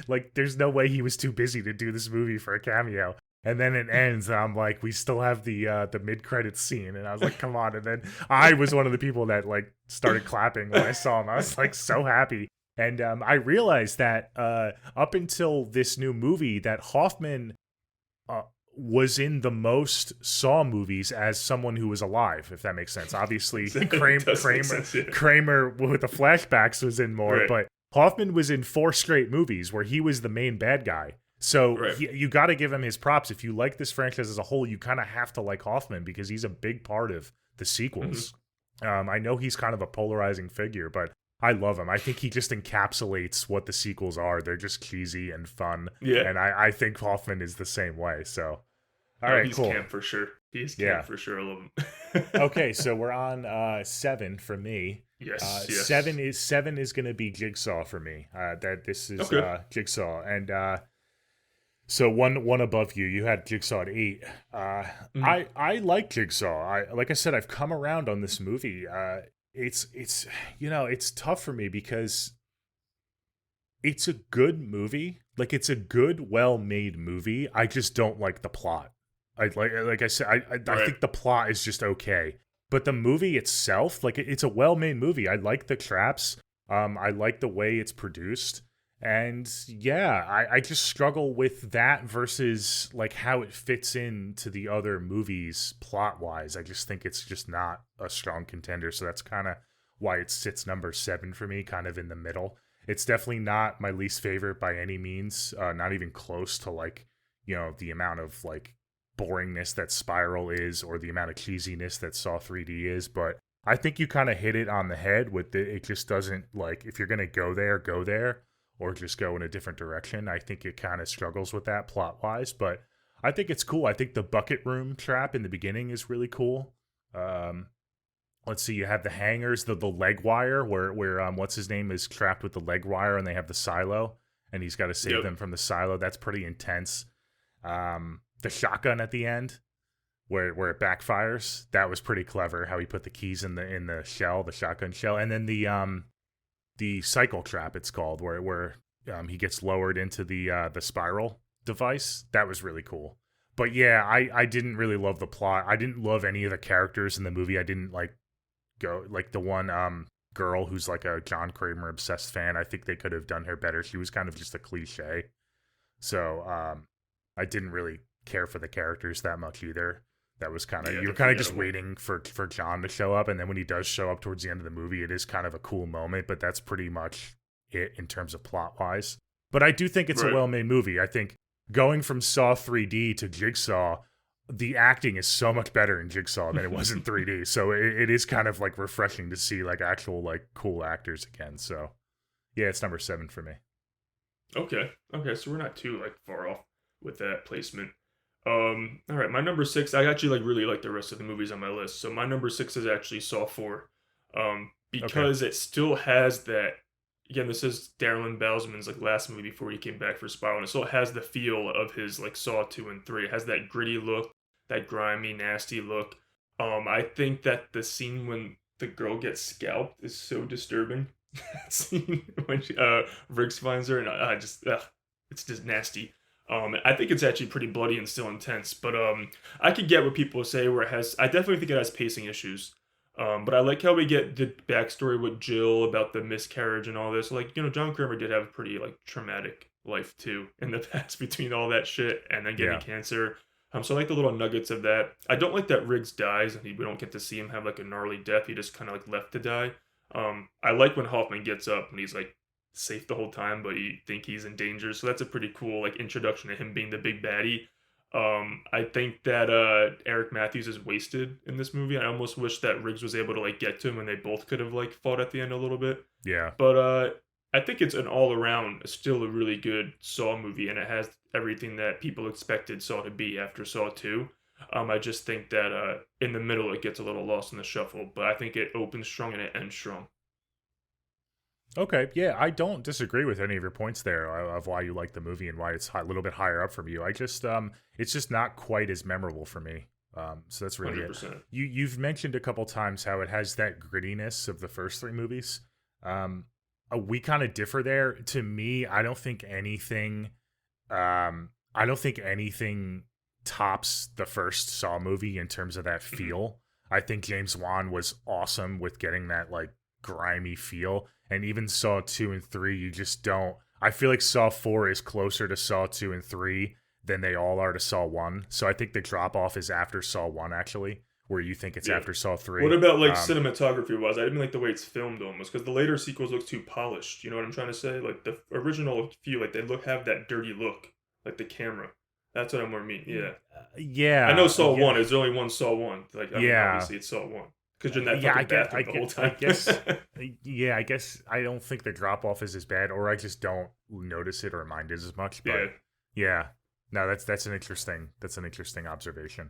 Like, there's no way he was too busy to do this movie for a cameo. And then it ends, and I'm like, we still have the mid credits scene, and I was like, come on. And then I was one of the people that like started clapping when I saw him. I was like so happy. And I realized that up until this new movie, that Hoffman uh, was in the most Saw movies as someone who was alive, if that makes sense. Obviously, It does make sense, yeah. Kramer with the flashbacks was in more, Right, but Hoffman was in 4 straight movies where he was the main bad guy. So right. you got to give him his props. If you like this franchise as a whole, you kind of have to like Hoffman because he's a big part of the Hmm. sequels. I know he's kind of a polarizing figure, but I love him. I think he just encapsulates what the sequels are. They're just cheesy and fun. Yeah. And I think Hoffman is the same way. So, all No, right, he's cool. camp for sure. He's camp Yeah. for sure. I love him. Okay, so we're on 7 for me. Yes, yes. Seven is gonna be Jigsaw for me. That this is Okay. Jigsaw, and so one above you. You had Jigsaw at 8. Mhm. I like Jigsaw. Like I said, I've come around on this movie. it's it's tough for me because it's a good movie. Like, it's a good, well-made movie. I just don't like the plot. Like I said, I Right. think the plot is just okay. But the movie itself, like, it's a well-made movie. I like the traps. I like the way it's produced. And yeah, I just struggle with that versus like how it fits into the other movies plot wise. I just think it's just not a strong contender. So that's kind of why it sits number 7 for me, kind of in the middle. It's definitely not my least favorite by any means. Not even close to like, the amount of like boringness that Spiral is or the amount of cheesiness that Saw 3D is. But I think you kind of hit it on the head with it just doesn't, like, if you're going to go there or just go in a different direction. I think it kind of struggles with that plot wise, but I think it's cool. I think the bucket room trap in the beginning is really cool. Um, let's see, you have the hangers, the leg wire where what's his name is trapped with the leg wire, and they have the silo, and he's got to save Yep. them from the silo. That's pretty intense. The shotgun at the end, where it backfires, that was pretty clever. How he put the keys in the shell, the shotgun shell, and then the cycle trap, it's called, where he gets lowered into the spiral device. That was really cool. But yeah, I didn't really love the plot. I didn't love any of the characters in the movie. I didn't go like the one girl who's like a John Kramer obsessed fan. I think they could have done her better. She was kind of just a cliche. So I didn't really care for the characters that much either. That was kind of, Yeah, you were kind of just forgettable. waiting for John to show up, and then when he does show up towards the end of the movie, it is kind of a cool moment. But that's pretty much it in terms of plot wise. But I do think it's a Right. well made movie. I think going from Saw 3D to Jigsaw, the acting is so much better in Jigsaw than it was in 3D. So it is kind of like refreshing to see like actual like cool actors again. So yeah, it's number 7 for me. Okay. Okay. So we're not too like far off with that placement. All right. My number 6. I actually like really like the rest of the movies on my list. So my number 6 is actually Saw 4. Okay. Because it still has that. Again, this is Darren Bousman's like last movie before he came back for Spiral, and it still has the feel of his like Saw 2 and 3. It has that gritty look, that grimy, nasty look. I think that the scene when the girl gets scalped is so disturbing. That scene when Riggs finds her, and it's just nasty. I think it's actually pretty bloody and still intense, but I could get what people say where it has. I definitely think it has pacing issues. But I like how we get the backstory with Jill about the miscarriage and all this. Like, John Kramer did have a pretty like traumatic life too in the past between all that shit and then getting Yeah. cancer. So I like the little nuggets of that. I don't like that Riggs dies and we don't get to see him have like a gnarly death. He just kind of like left to die. I like when Hoffman gets up and he's like safe the whole time, but you think he's in danger. So that's a pretty cool like introduction to him being the big baddie. I think that Eric Matthews is wasted in this movie. I almost wish that Riggs was able to like get to him and they both could have like fought at the end a little bit. Yeah. But I think it's an all around still a really good Saw movie, and it has everything that people expected Saw to be after Saw 2. I just think that in the middle it gets a little lost in the shuffle, but I think it opens strong and it ends strong. Okay, yeah, I don't disagree with any of your points there of why you like the movie and why it's a little bit higher up from you. I just it's just not quite as memorable for me. So that's really it. 100%. You've mentioned a couple times how it has that grittiness of the first 3 movies. We kind of differ there. To me, I don't think anything tops the first Saw movie in terms of that Mhm. feel. I think James Wan was awesome with getting that like grimy feel. And even Saw 2 and 3, you just don't. I feel like Saw 4 is closer to Saw 2 and 3 than they all are to Saw 1. So I think the drop off is after Saw 1, actually, where you think it's Yeah. after Saw What 3. about like cinematography wise? I didn't like the way it's filmed almost because the later sequels look too polished. You know what I'm trying to say? Like the original feel, like they have that dirty look, like the camera. That's what I'm more mean. Yeah, I know Yeah, Saw yeah, One. There's only one Saw One. Like I mean, yeah. obviously it's Saw One because you're in that Yeah, fucking bathroom the whole I time. guess, yeah, I guess I don't think the drop off is as bad, or I just don't notice it or mind it as much. But Yeah. yeah, no, that's an interesting observation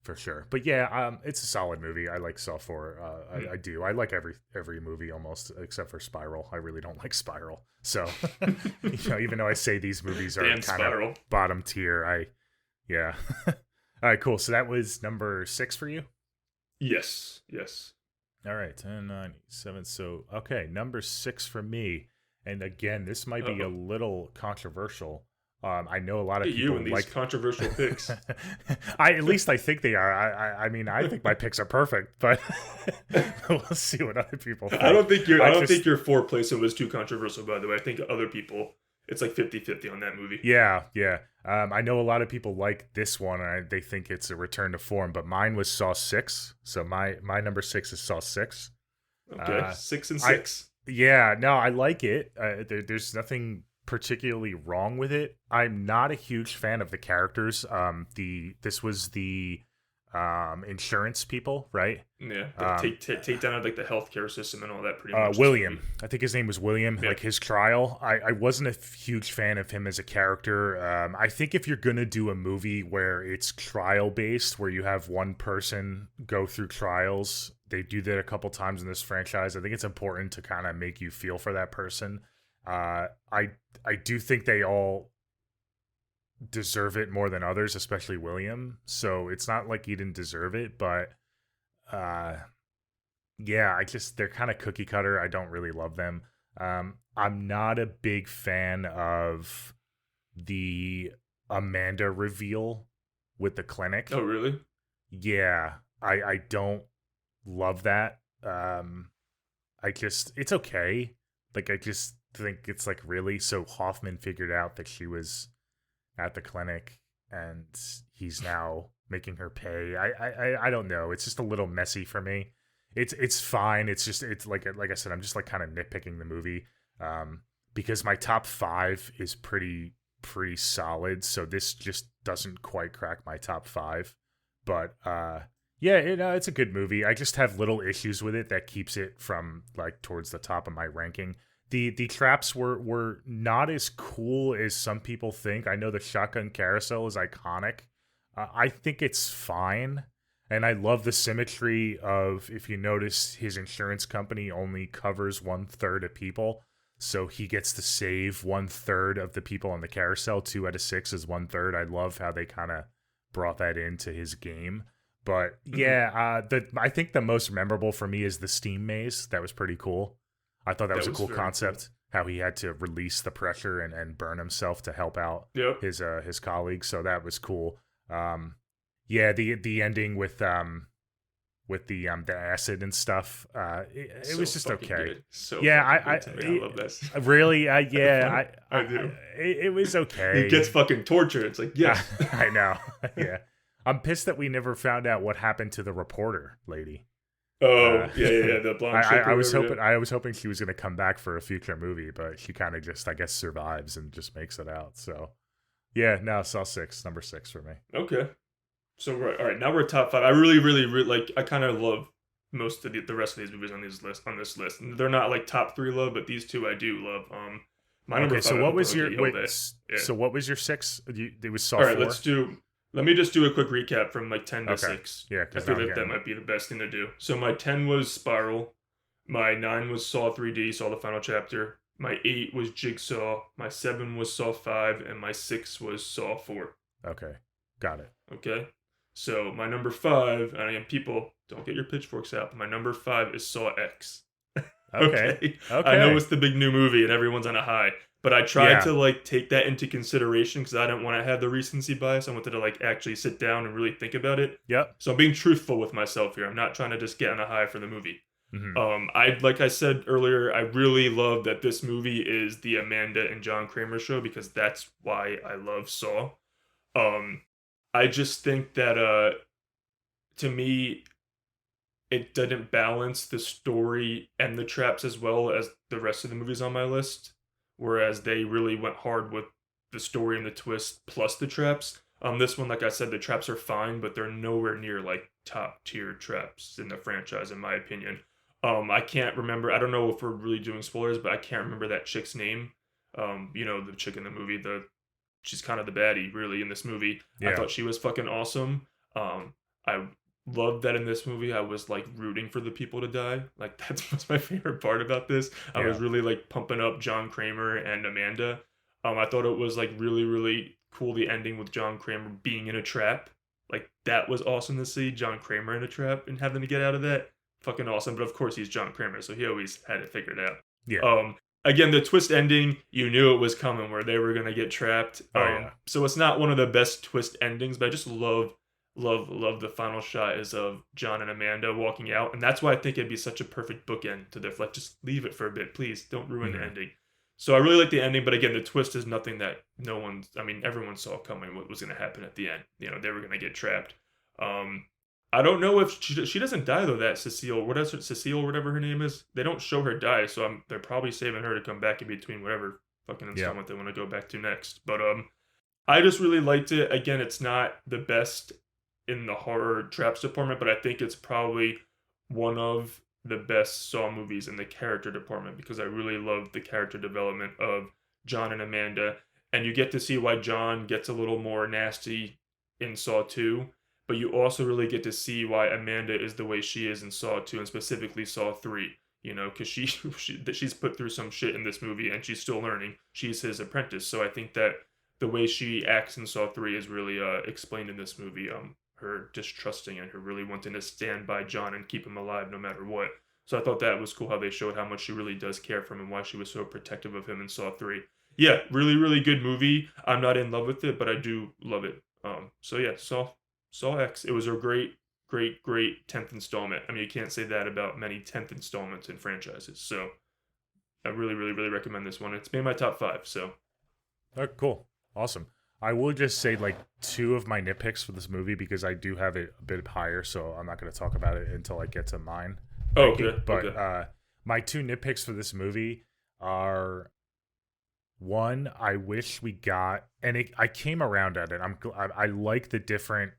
for sure. But yeah, it's a solid movie. I like Saw 4. I do. I like every movie almost except for Spiral. I really don't like Spiral. So even though I say these movies are Damn kind of Spiral. bottom tier, yeah. All right, cool. So that was number 6 for you. Yes. Yes. All right, 10, 9, 7. So, okay, number 6 for me. And again, this might be a Uh-oh. little controversial. I know a lot Look of at you people and these like. controversial picks. At least I think they are. I mean, I think my picks are perfect, but we'll see what other people think. I I don't think just, your four placement was too controversial, by the way. I think other people, it's like 50-50 on that movie. yeah, yeah. I know a lot of people like this one, and they think it's a return to form. But mine was Saw 6, so my number 6 is Saw 6. Okay, Uh, 6 and I 6. Yeah, no, I like it. There's nothing particularly wrong with it. I'm not a huge fan of the characters. This was the insurance people, right? Yeah, the Um, take down of like the healthcare system and all that pretty much in the William. movie. I think his name was William. Yeah. Like his trial, I wasn't a huge fan of him as a character. I think if you're gonna do a movie where it's trial based, where you have one person go through trials, they do that a couple times in this franchise. I think it's important to kind of make you feel for that person. I do think they all deserve it more than others, especially William. So it's not like he didn't deserve it, but uh yeah, they're kind of cookie cutter. I don't really love them. I'm not a big fan of the Amanda reveal with the clinic. Oh, really? Yeah, I don't love that. It's okay. Like I just think it's like really so Hoffman figured out that she was at the clinic and he's now making her pay. I don't know. It's just a little messy for me. It's fine. It's like I said, I'm just like kind of nitpicking the movie. Because my top 5 is pretty solid. So this just doesn't quite crack my top 5. But yeah, it's a good movie. I just have little issues with it that keeps it from like towards the top of my ranking. The traps were not as cool as some people think. I know the shotgun carousel is iconic. I think it's fine. And I love the symmetry of, if you notice, his insurance company only covers 1/3 of people. So he gets to save 1/3 of the people on the carousel. 2 out of 6 is 1/3. I love how they kind of brought that into his game. But Hmm. yeah, I think the most memorable for me is the steam maze. That was pretty cool. I thought that was That a was cool very cool. concept. How he had to release the pressure and burn himself to help out Yep. his colleagues. So that was cool. Yeah, the ending with the acid and stuff. It So was just fucking okay. good. So Yeah, fucking good to me. I love this. really, yeah, I do. it was He gets okay. fucking tortured. It's like, yes. I know. Yeah, I'm pissed that we never found out what happened to the reporter lady. Oh, Uh, yeah. The blonde chick or I was whatever. hoping she was gonna come back for a future movie, but she kind of just I guess survives and just makes it out. So yeah, no, Saw 6, number 6 for me. Yeah. Okay. So right, all right. Now we're top five. I really like. I kind of love most of the rest of these movies on this list. They're not like top three love, but these two I do love. My number Okay, five. so I what hope I was don't your get yelled wait? at. Yeah. So what was your 6? It was Saw All right. 4. Let me just do a quick recap from like 10 to Okay, 6. yeah, I because now feel I'm like that getting might be the best thing to do. So my 10 was Spiral. My 9 was Saw 3D, Saw the final chapter. My 8 was Jigsaw. My 7 was Saw 5, and my 6 was Saw 4. okay. Got it. Okay. So my number 5, and again, people don't get your pitchforks out. But my number 5 is Saw X. Okay, Okay. I know okay, it's the big new movie and everyone's on a high, but I tried yeah, to like take that into consideration because I didn't want to have the recency bias. I wanted to like actually sit down and really think about it. yep. So I'm being truthful with myself here. I'm not trying to just get on a high for the movie. Hmm. I like I said earlier, I really love that this movie is the Amanda and John Kramer show because that's why I love Saw. Um, I just think that to me it didn't balance the story and the traps as well as the rest of the movies on my list. Whereas they really went hard with the story and the twist plus the traps. This one, like I said, the traps are fine, but they're nowhere near like top tier traps in the franchise, in my opinion. I can't remember. I don't know if we're really doing spoilers, but I can't remember that chick's name. The chick in the movie. She's kind of the baddie, really, in this movie. I Yeah, thought she was fucking awesome. I loved that in this movie I was like rooting for the people to die. Like that's what's my favorite part about this. I was yeah, really like pumping up John Kramer and Amanda. I thought it was like really cool the ending with John Kramer being in a trap. Like that was awesome to see John Kramer in a trap and having to get out of that. fucking awesome. But of course, he's John Kramer, so he always had it figured out. Yeah. Again, the twist ending, you knew it was coming, where they were gonna get trapped. Oh yeah. So it's not one of the best twist endings, but I just love the final shot is of John and Amanda walking out, and that's why I think it'd be such a perfect bookend to their like just leave it for a bit, please don't ruin the ending. So I really like the ending, but again, the twist is nothing that everyone saw coming what was going to happen at the end. You know, they were going to get trapped. I don't know if she doesn't die though. That Cecile, whatever her name is, they don't show her die, so they're probably saving her to come back in between whatever fucking installment they want to go back to next. But I just really liked it. Again, it's not the best in the horror traps department, but I think it's probably one of the best Saw movies in the character department because I really love the character development of John and Amanda, and you get to see why John gets a little more nasty in Saw 2, but you also really get to see why Amanda is the way she is in Saw 2 and specifically Saw 3. You know, because she's put through some shit in this movie and she's still learning. She's his apprentice, so I think that the way she acts in Saw 3 is really explained in this movie. Her distrusting and her really wanting to stand by John and keep him alive no matter what. So I thought that was cool how they showed how much she really does care for him and why she was so protective of him in Saw 3. Yeah, really, really good movie. I'm not in love with it, but I do love it. So yeah, Saw X. It was a great 10th installment. I mean, you can't say that about many 10th installments in franchises. So I really, really, really recommend this one. It's made my top 5, so. Oh, cool. Awesome. I will just say like 2 of my nitpicks for this movie because I do have it a bit higher, so I'm not going to talk about it until I get to mine. Oh, okay. But my 2 nitpicks for this movie are, one, I wish we got, and I came around at it. I like the different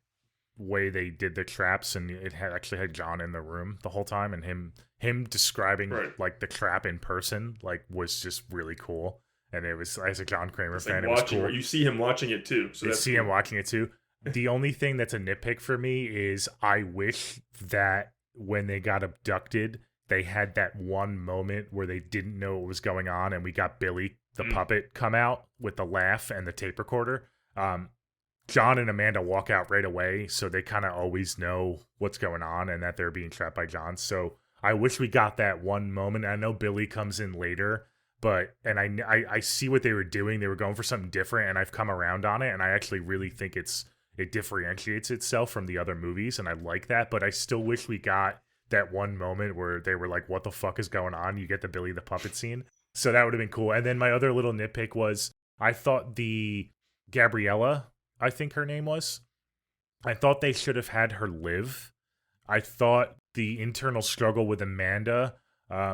way they did the traps, and it actually had John in the room the whole time, and him describing like the trap in person like was just really cool. And it was, as a John Kramer fan, it was cool. You see him watching it too. So you see him watching it too. The only thing that's a nitpick for me is I wish that when they got abducted, they had that one moment where they didn't know what was going on, and we got Billy, the puppet, come out with the laugh and the tape recorder. John and Amanda walk out right away, so they kind of always know what's going on and that they're being trapped by John. So I wish we got that one moment. I know Billy comes in later, but I see what they were doing. They were going for something different, and I've come around on it, and I actually really think it differentiates itself from the other movies, and I like that. But I still wish we got that one moment where they were like, "What the fuck is going on?" You get the Billy the puppet scene, so that would have been cool. And then my other little nitpick was I thought the Gabriella, I think her name was, I thought they should have had her live. I thought the internal struggle with Amanda,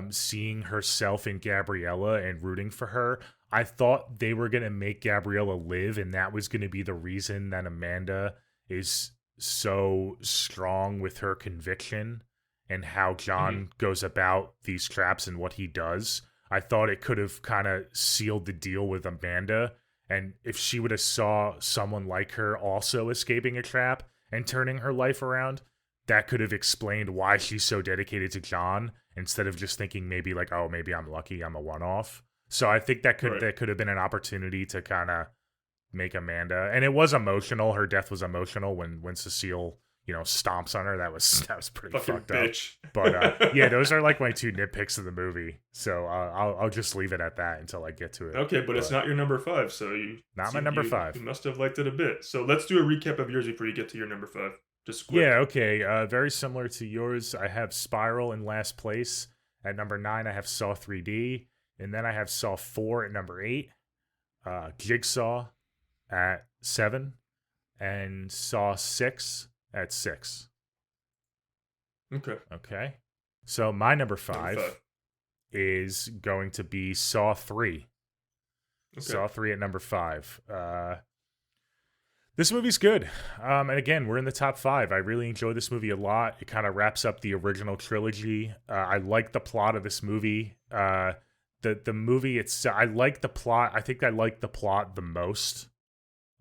seeing herself in Gabriella and rooting for her, I thought they were going to make Gabriella live, and that was going to be the reason that Amanda is so strong with her conviction and how John goes about these traps and what he does. I thought it could have kind of sealed the deal with Amanda, and if she would have saw someone like her also escaping a trap and turning her life around, that could have explained why she's so dedicated to John, instead of just thinking maybe like, oh, maybe I'm lucky, I'm a one-off. So I think that could have been an opportunity to kind of make Amanda, and it was emotional. Her death was emotional when Cecile, stomps on her. That was pretty fucking fucked bitch. up. But yeah, those are like my 2 nitpicks of the movie. So I'll just leave it at that until I get to it. Okay, but it's not your number 5, so my number 5. You must have liked it a bit. So let's do a recap of yours before you get to your number 5. Just quick. Yeah, okay. Very similar to yours. I have Spiral in last place. At number 9, I have Saw 3D. And then I have Saw 4 at number 8. Jigsaw at 7. And Saw 6 at 6. Okay. So my number 5 is going to be Saw 3. Okay. Saw 3 at number 5. This movie's good. And again, we're in the top 5. I really enjoy this movie a lot. It kind of wraps up the original trilogy. I like the plot of this movie. The movie, I like the plot. I think I like the plot the most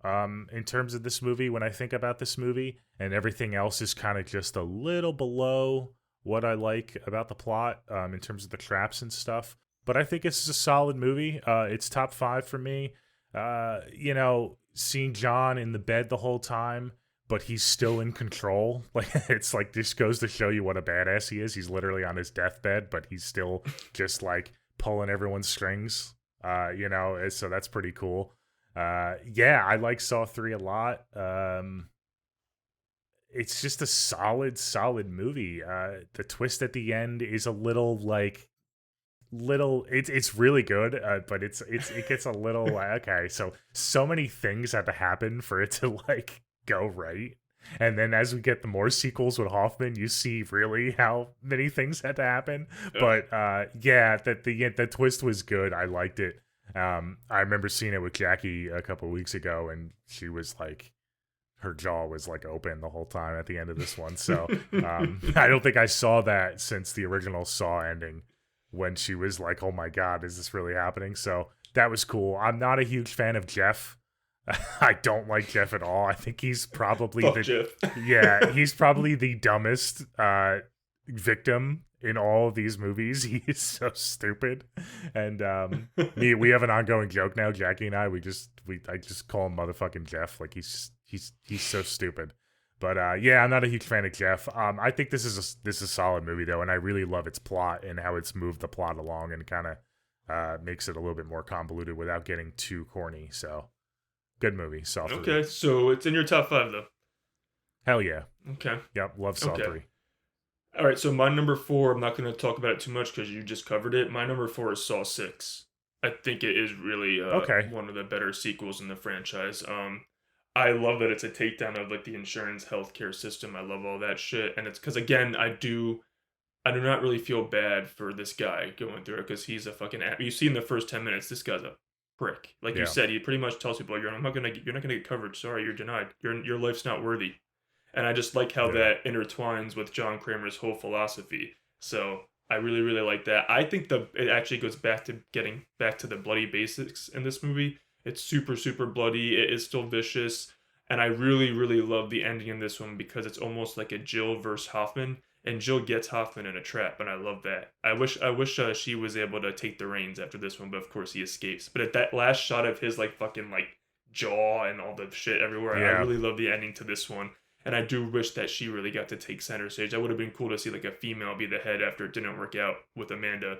in terms of this movie when I think about this movie. And everything else is kind of just a little below what I like about the plot in terms of the traps and stuff. But I think it's a solid movie. It's top 5 for me. Seeing John in the bed the whole time but he's still in control. Like, it's like, this goes to show you what a badass he is. He's literally on his deathbed, but he's still just like pulling everyone's strings. So that's pretty cool. Yeah, I like Saw 3 a lot. It's just a solid movie. The twist at the end is a little like it's really good, but it gets a little like, okay, so many things had to happen for it to like go right. And then as we get the more sequels with Hoffman, you see really how many things had to happen. But yeah, that the twist was good. I liked it. I remember seeing it with Jackie a couple of weeks ago, and she was like, her jaw was like open the whole time at the end of this one. So I don't think I saw that since the original Saw ending, when she was like, oh my God, is this really happening? So that was cool. I'm not a huge fan of Jeff. I don't like Jeff at all. I think he's probably he's probably the dumbest victim in all of these movies. He is so stupid. And we have an ongoing joke now, Jackie and I just call him motherfucking Jeff. Like, he's so stupid. But yeah, I'm not a huge fan of Jeff. I think this is a solid movie though, and I really love its plot and how it's moved the plot along and kind of makes it a little bit more convoluted without getting too corny. So good movie, Saw 3. Okay, so it's in your top 5 though. Hell yeah. Okay. Yep, love Saw 3. All right, so my number 4, I'm not going to talk about it too much because you just covered it. My number 4 is Saw 6. I think it is really one of the better sequels in the franchise. I love that it's a takedown of like the insurance healthcare system. I love all that shit, and it's because again, I do not really feel bad for this guy going through it because he's a fucking. You see in the first 10 minutes, this guy's a prick. Like you said, he pretty much tells people, you're not gonna get coverage. Sorry, you're denied. Your life's not worthy. And I just like how that intertwines with John Kramer's whole philosophy. So I really, really like that. I think it actually goes back to getting back to the bloody basics in this movie. It's super, super bloody. It is still vicious. And I really, really love the ending in this one because it's almost like a Jill versus Hoffman. And Jill gets Hoffman in a trap, and I love that. I wish she was able to take the reins after this one, but of course he escapes. But at that last shot of his like fucking like jaw and all the shit everywhere, I really love the ending to this one. And I do wish that she really got to take center stage. That would have been cool to see like a female be the head after it didn't work out with Amanda.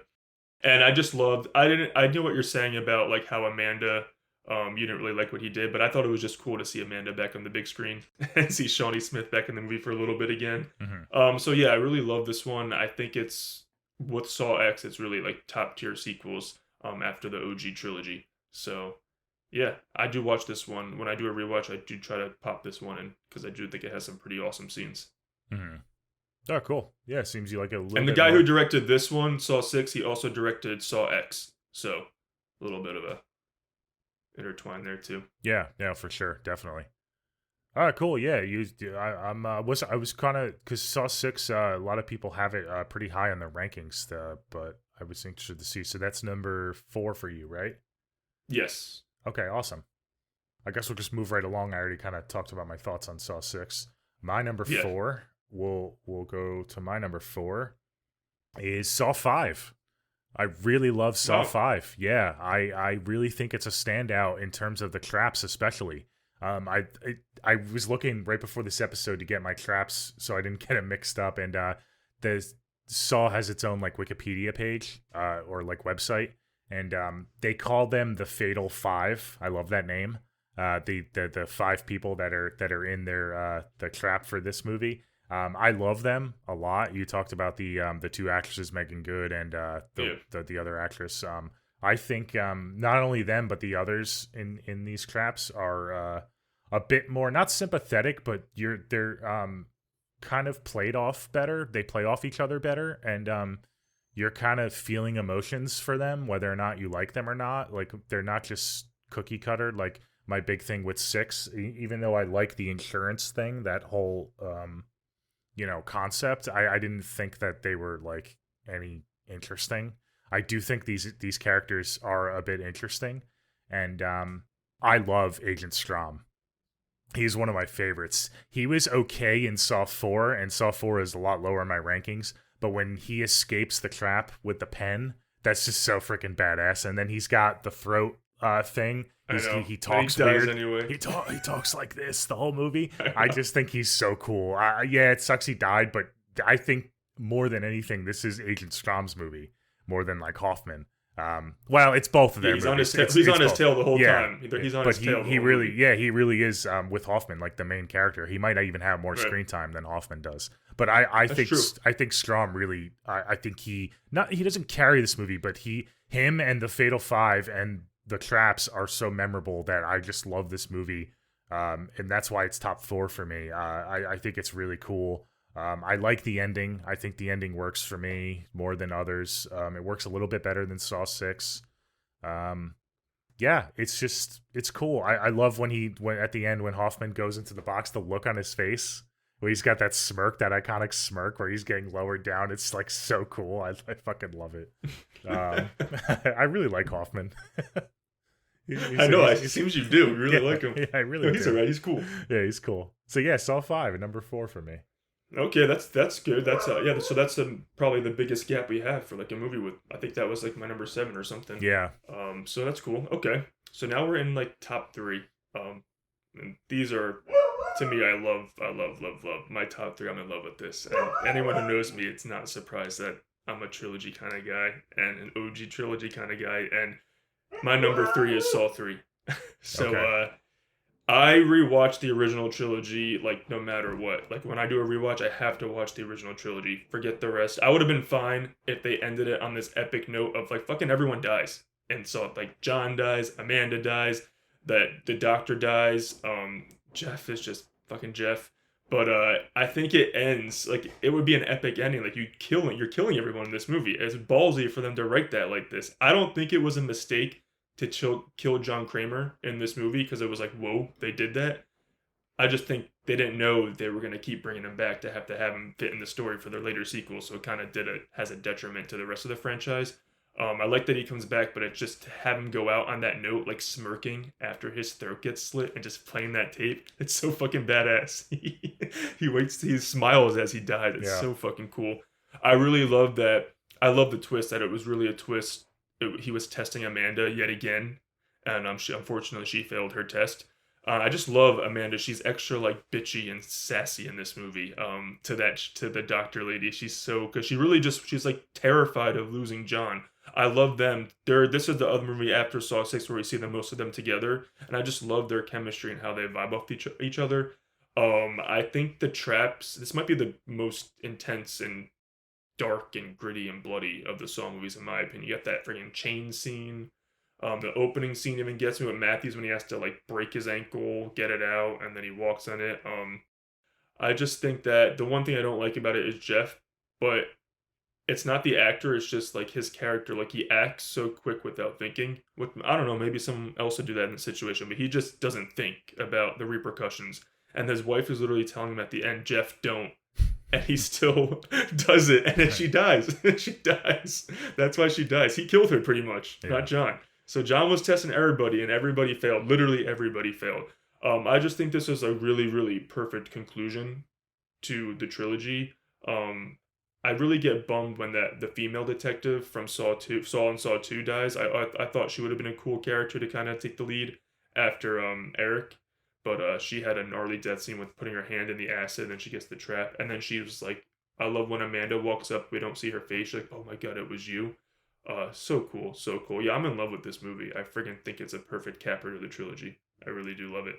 And I just loved. I knew what you're saying about like how Amanda, you didn't really like what he did, but I thought it was just cool to see Amanda back on the big screen and see Shawnee Smith back in the movie for a little bit again. Mm-hmm. So yeah, I really love this one. I think it's with Saw X, it's really like top tier sequels after the OG trilogy. So yeah, I do watch this one. When I do a rewatch, I do try to pop this one in because I do think it has some pretty awesome scenes. Mm-hmm. Oh, cool. Yeah, seems you like it a little. And the guy who directed this one, Saw 6, he also directed Saw X. So a little bit of a intertwine there too. Yeah, for sure, definitely. All right, cool. Yeah, I was kind of, because Saw 6, a lot of people have it pretty high on their rankings, but I was interested to see. So that's number 4 for you, right? Yes. Okay, awesome. I guess we'll just move right along. I already kind of talked about my thoughts on Saw 6. My number 4, we'll go to my number 4, is Saw 5. I really love Saw 5. Yeah, I really think it's a standout in terms of the traps, especially. I was looking right before this episode to get my traps so I didn't get them mixed up, and the Saw has its own like Wikipedia page or like website. And they call them the Fatal 5. I love that name. The 5 people that are in their the trap for this movie. I love them a lot. You talked about the 2 actresses, Megan Good and the other actress. I think not only them but the others in these traps are a bit more not sympathetic, but they're kind of played off better. They play off each other better, and you're kind of feeling emotions for them, whether or not you like them or not. Like, they're not just cookie cutter. Like, my big thing with 6, even though I like the insurance thing, that whole, concept, I didn't think that they were, like, any interesting. I do think these characters are a bit interesting. And I love Agent Strom. He's one of my favorites. He was okay in Saw 4, and Saw 4 is a lot lower in my rankings. But when he escapes the trap with the pen, that's just so freaking badass. And then he's got the throat thing. I know. He And talks he dies weird. anyway. He talks like this the whole movie. I I know. just think he's so cool. Yeah, it sucks he died, but I think more than anything, this is Agent Strom's movie more than like Hoffman. Well, it's both of Yeah, their he's on movies. his tail. He's It's on his both. tail the whole Yeah, time. He's on but his tail the he whole really, movie. yeah, he really is with Hoffman like the main character. He might even have more Right. screen time than Hoffman does. But I That's think true. I think Strom really I think he doesn't carry this movie, but him and the Fatal Five and the traps are so memorable that I just love this movie, and that's why it's top 4 for me. I think it's really cool. I like the ending. I think the ending works for me more than others. It works a little bit better than Saw 6. Yeah, it's cool. I love when at the end when Hoffman goes into the box, the look on his face where he's got that smirk, that iconic smirk where he's getting lowered down. It's like so cool. I fucking love it. I really like Hoffman. I know. It seems you do. You really like him. Yeah, I really No, do. he's alright. He's cool. Yeah, he's cool. So yeah, Saw 5 at number 4 for me. Okay, that's good. That's yeah. So that's probably the biggest gap we have for like a movie with. I think that was like my number 7 or something. Yeah. So that's cool. Okay. So now we're in like top 3. And these are to me. I love my top 3. I'm in love with this. And anyone who knows me, it's not a surprise that I'm a trilogy kind of guy and an OG trilogy kind of guy. And my number 3 is Saw 3. So Okay. I rewatch the original trilogy like no matter what. Like when I do a rewatch, I have to watch the original trilogy. Forget the rest. I would have been fine if they ended it on this epic note of like fucking everyone dies. And so like John dies, Amanda dies, that the doctor dies, Jeff is just fucking Jeff. But I think it ends like it would be an epic ending. Like you're killing everyone in this movie. It's ballsy for them to write that like this. I don't think it was a mistake to kill John Kramer in this movie because it was like, whoa, they did that. I just think they didn't know they were going to keep bringing him back to have him fit in the story for their later sequels. So it kind of has a detriment to the rest of the franchise. I like that he comes back, but it's just to have him go out on that note, like smirking after his throat gets slit and just playing that tape. It's so fucking badass. He smiles as he dies. It's Yeah. so fucking cool. I really love that. I love the twist that it was really a twist. He was testing Amanda yet again, and unfortunately she failed her test. I just love Amanda. She's extra like bitchy and sassy in this movie. To the doctor lady, she's she's like terrified of losing John. I love them. This is the other movie after Saw 6 where we see most of them together, and I just love their chemistry and how they vibe off each other. I think the traps. This might be the most intense and dark and gritty and bloody of the Saw movies, in my opinion. You got that freaking chain scene. The opening scene even gets me with Matthews when he has to like break his ankle, get it out, and then he walks on it. I just think that the one thing I don't like about it is Jeff, but it's not the actor. It's just like his character. Like he acts so quick without thinking. I don't know, maybe someone else would do that in the situation, but he just doesn't think about the repercussions. And his wife is literally telling him at the end, Jeff, don't. And he still does it, and then she dies. She dies. That's why she dies. He killed her pretty much, Yeah. not John. So John was testing everybody, and everybody failed. Literally everybody failed. I just think this is a really, really perfect conclusion to the trilogy. I really get bummed when the female detective from Saw and Saw 2 dies. I thought she would have been a cool character to kind of take the lead after Eric. But she had a gnarly death scene with putting her hand in the acid, and she gets the trap. And then she was like, I love when Amanda walks up, we don't see her face. She's like, oh my god, it was you. So cool, so cool. Yeah, I'm in love with this movie. I friggin' think it's a perfect capper to the trilogy. I really do love it.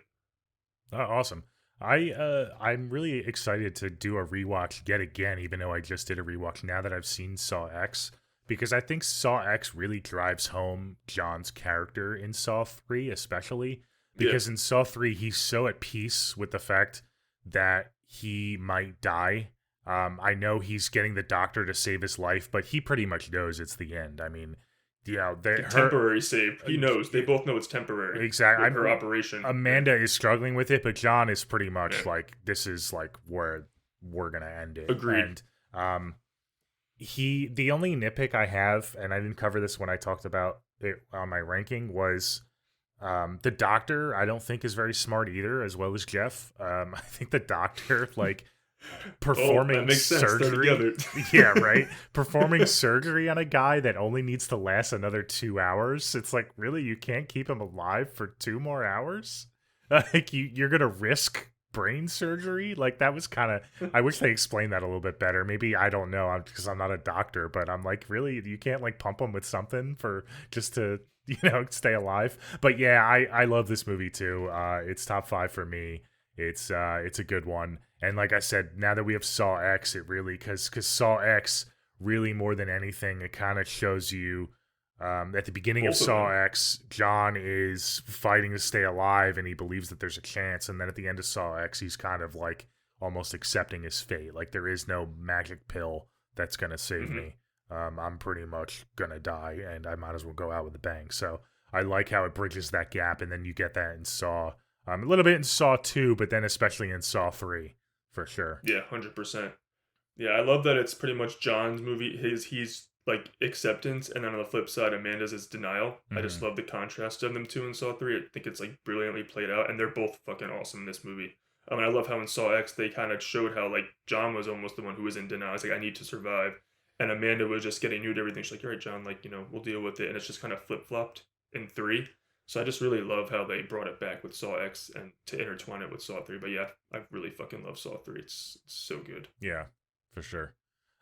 Oh, awesome. I'm really excited to do a rewatch yet again, even though I just did a rewatch now that I've seen Saw X, because I think Saw X really drives home John's character in Saw 3, especially because in Saw 3 he's so at peace with the fact that he might die. I know he's getting the doctor to save his life, but he pretty much knows it's the end. I mean, temporary save. He knows. They both know it's temporary. Exactly. Her operation. Amanda is struggling with it, but John is pretty much like, this is like where we're gonna end it. Agreed. And the only nitpick I have, and I didn't cover this when I talked about it on my ranking, was the doctor I don't think is very smart either, as well as Jeff. I think the doctor like Oh, that performing makes sense. They're surgery. together. Yeah, right. Performing surgery on a guy that only needs to last another 2 hours. It's like, really, you can't keep him alive for 2 more hours? Like you're gonna risk brain surgery? Like that was kind of. I wish they explained that a little bit better. Maybe I don't know, because I'm not a doctor, but I'm like, really, you can't like pump him with something for just to stay alive. But yeah, I love this movie too. It's top 5 for me. It's a good one. And like I said, now that we have Saw X, it really because Saw X really more than anything, it kind of shows you at the beginning of Both of Saw them. X, John is fighting to stay alive and he believes that there's a chance. And then at the end of Saw X, he's kind of like almost accepting his fate. Like there is no magic pill that's going to save Hmm. me. I'm pretty much going to die and I might as well go out with a bang. So I like how it bridges that gap. And then you get that in Saw. A little bit in Saw 2, but then especially in Saw 3, for sure. Yeah, 100%. Yeah, I love that it's pretty much John's movie. He's like acceptance, and then on the flip side, Amanda's is denial. I just Hmm. love the contrast of them two in Saw 3. I think it's like brilliantly played out, and they're both fucking awesome in this movie. I mean, I love how in Saw X they kind of showed how like John was almost the one who was in denial. It's like I need to survive, and Amanda was just getting new to everything. She's like, all right, John, like we'll deal with it, and it's just kind of flip flopped in 3. So I just really love how they brought it back with Saw X and to intertwine it with Saw 3. But yeah, I really fucking love Saw 3. It's so good. Yeah, for sure.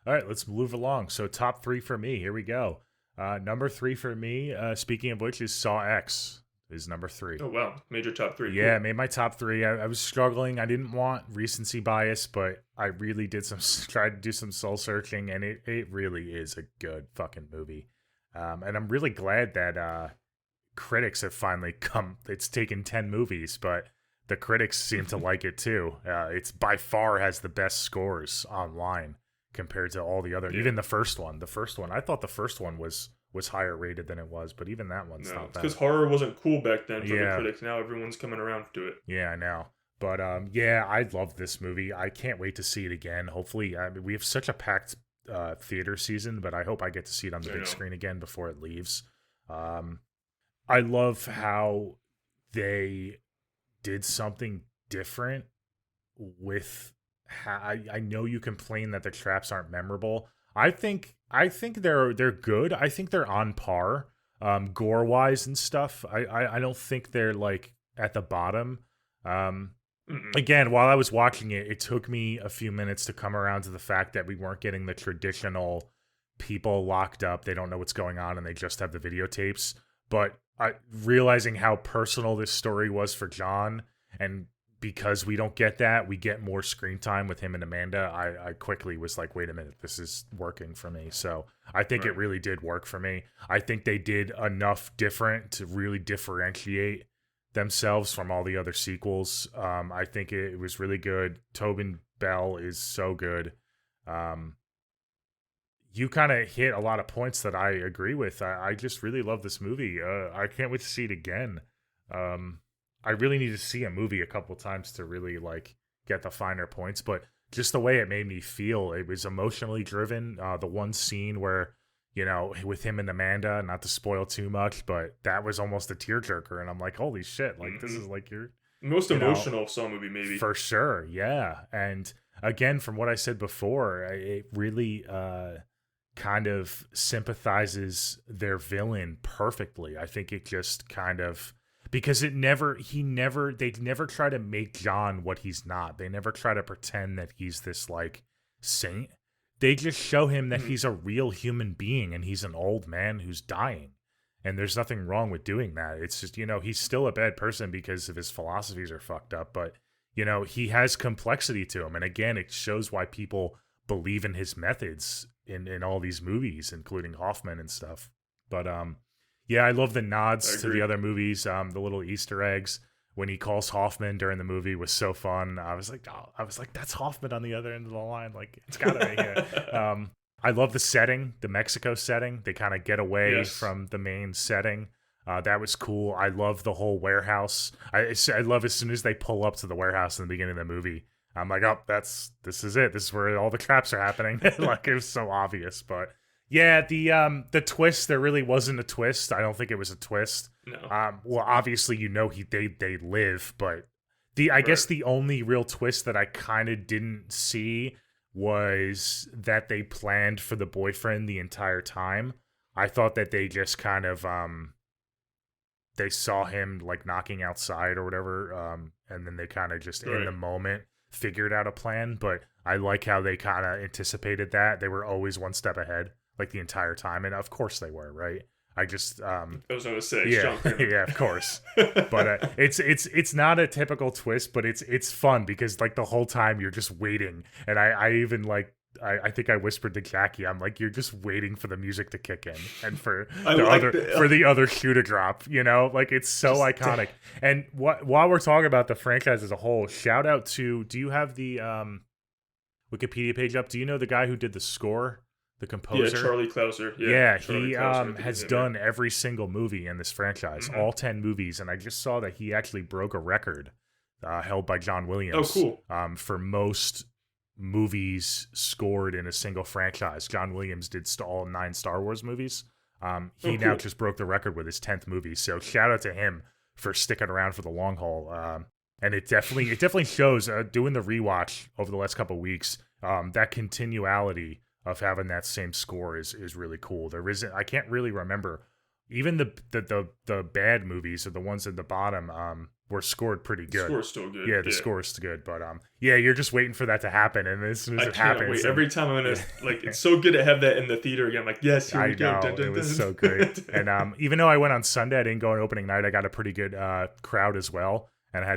All right, let's move along. So top 3 for me. Here we go. Number 3 for me, speaking of which, is Saw X is number 3. Oh wow, major top 3. Yeah, I Cool. made my top 3. I was struggling. I didn't want recency bias, but I really did tried to do some soul searching, and it really is a good fucking movie. And I'm really glad that critics have finally come. It's taken 10 movies, but the critics seem to like it too. It's by far has the best scores online compared to all the other. Yeah. Even the first one. I thought the first one was higher rated than it was, but even that one's No, not it's because bad. horror wasn't cool back then for the Yeah, critics. Now everyone's coming around to it. yeah, I know. But yeah, I love this movie. I can't wait to see it again. Hopefully, I mean, we have such a packed theater season, but I hope I get to see it on the I big know. screen again before it leaves. Um, I love how they did something different with how I know you complain that the traps aren't memorable. I think they're good. I think they're on par, gore wise and stuff. I don't think they're like at the bottom. Um, Mm-mm. Again, while I was watching it, it took me a few minutes to come around to the fact that we weren't getting the traditional people locked up. They don't know what's going on and they just have the videotapes. But realizing how personal this story was for John, and because we don't get that, we get more screen time with him and Amanda. I quickly was like, wait a minute, this is working for me. So I think it Right. really did work for me. I think they did enough different to really differentiate themselves from all the other sequels. I think it was really good. Tobin Bell is so good. Um, you kind of hit a lot of points that I agree with. I just really love this movie. I can't wait to see it again. Um, I really need to see a movie a couple times to really like get the finer points, but just the way it made me feel, it was emotionally driven. The one scene where with him and Amanda, not to spoil too much, but that was almost a tearjerker, and I'm like, holy shit, like this Hmm. is like you're, Most you know, emotional Saw movie, maybe. for sure, yeah. And again, from what I said before, it really kind of sympathizes their villain perfectly. I think it just kind of because they never try to make John what he's not. They never try to pretend that he's this like saint. They just show him that Hmm. he's a real human being and he's an old man who's dying. And there's nothing wrong with doing that. It's just, he's still a bad person because of his philosophies are fucked up, but he has complexity to him. And again, it shows why people believe in his methods in all these movies, including Hoffman and stuff. But yeah, I love the I nods to the agree. other movies. The little Easter eggs when he calls Hoffman during the movie was so fun. I was like, that's Hoffman on the other end of the line. Like, it's gotta be here. I love the setting, the Mexico setting. They kind of get away Yes. from the main setting. That was cool. I love the whole warehouse. I love as soon as they pull up to the warehouse in the beginning of the movie. I'm like, oh, this is it. This is where all the traps are happening. Like it was so obvious, but yeah, the twist, there really wasn't a twist. I don't think it was a twist. No. Well, obviously they live, but I guess the only real twist that I kind of didn't see was that they planned for the boyfriend the entire time. I thought that they just kind of they saw him like knocking outside or whatever, and then they kind of just in the moment figured out a plan. But I like how they kind of anticipated that. They were always one step ahead, like the entire time, and of course they were, right? I just I was gonna say, yeah, yeah, of course. But it's not a typical twist, but it's fun because like the whole time you're just waiting, and I even like. I think I whispered to Jackie, I'm like, you're just waiting for the music to kick in and for the other shoe to drop, you know? Like, it's so iconic. And while we're talking about the franchise as a whole, shout out to, do you have the Wikipedia page up? Do you know the guy who did the score? The composer? Yeah, Charlie Clouser. Yeah, he has done every single movie in this franchise, all 10 movies, and I just saw that he actually broke a record held by John Williams. Oh, cool. For most movies scored in a single franchise. John Williams did all 9 Star Wars movies. He now just broke the record with his 10th movie. So shout out to him for sticking around for the long haul. And it definitely shows doing the rewatch over the last couple of weeks. That continuality of having that same score is really cool. I can't really remember. Even the bad movies or the ones at the bottom were scored pretty good. The score's still good. Yeah, the score is good. But yeah, you're just waiting for that to happen, and as soon as it happens, every time I'm gonna like, it's so good to have that in the theater again. Like, yes, here we go. It was so great. And even though I went on Sunday, I didn't go on opening night. I got a pretty good crowd as well, and I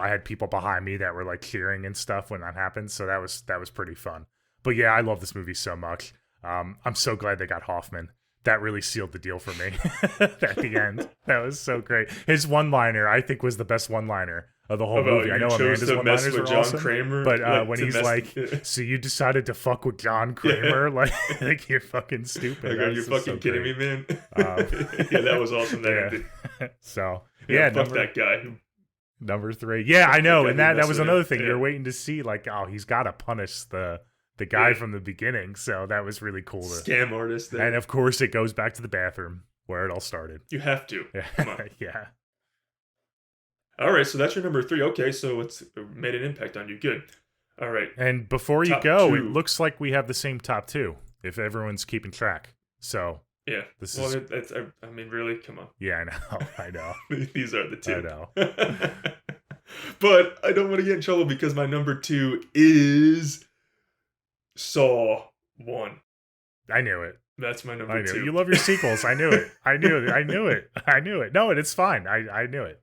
had people behind me that were like cheering and stuff when that happened. So that was pretty fun. But yeah, I love this movie so much. I'm so glad they got Hoffman. That really sealed the deal for me at the end. That was so great. His one-liner, I think, was the best one-liner of the whole movie. I know Amanda's one-liners were awesome, Kramer, but when he's like, "So you decided to fuck with John Kramer?" Yeah. Like you're fucking stupid. Like, are you fucking kidding me, man? Yeah, that was awesome. So fuck that guy. Number 3. Yeah, I know, and that was another thing. You're waiting to see, like, oh, he's got to punish the guy from the beginning, so that was really cool. Scam artist. And of course, it goes back to the bathroom where it all started. You have to. Yeah. Come on. Yeah. All right, so that's your number 3. Okay, so it's made an impact on you. Good. All right. And before you go, it looks like we have the same top 2, if everyone's keeping track. So yeah. I mean, really, come on. Yeah, I know. These are the 2. I know. But I don't want to get in trouble because my number 2 is Saw 1. I knew it. That's my number 2. You love your sequels. I knew it. I knew it. No, it's fine. I knew it.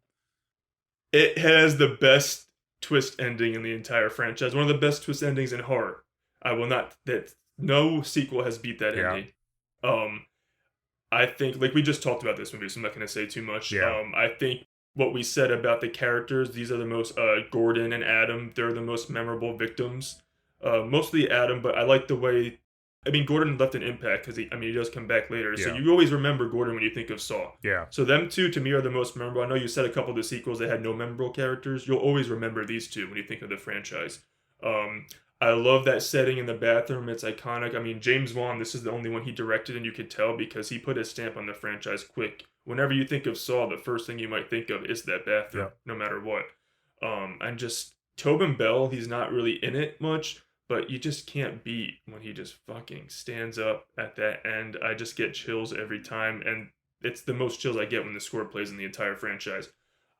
It has the best twist ending in the entire franchise. One of the best twist endings in horror. No sequel has beat that ending. I think, like, we just talked about this movie, so I'm not going to say too much. Yeah. I think what we said about the characters, these are the most, Gordon and Adam, they're the most memorable victims. Mostly Adam, but I like the way, I mean, Gordon left an impact because he does come back later. Yeah. So you always remember Gordon when you think of Saw. Yeah. So them 2 to me are the most memorable. I know you said a couple of the sequels that had no memorable characters. You'll always remember these 2 when you think of the franchise. I love that setting in the bathroom. It's iconic. I mean, James Wan, this is the only one he directed, and you could tell because he put his stamp on the franchise quick. Whenever you think of Saw, the first thing you might think of is that bathroom, no matter what. And just Tobin Bell, he's not really in it much, but you just can't beat when he just fucking stands up at that end. I just get chills every time, and it's the most chills I get when the score plays in the entire franchise.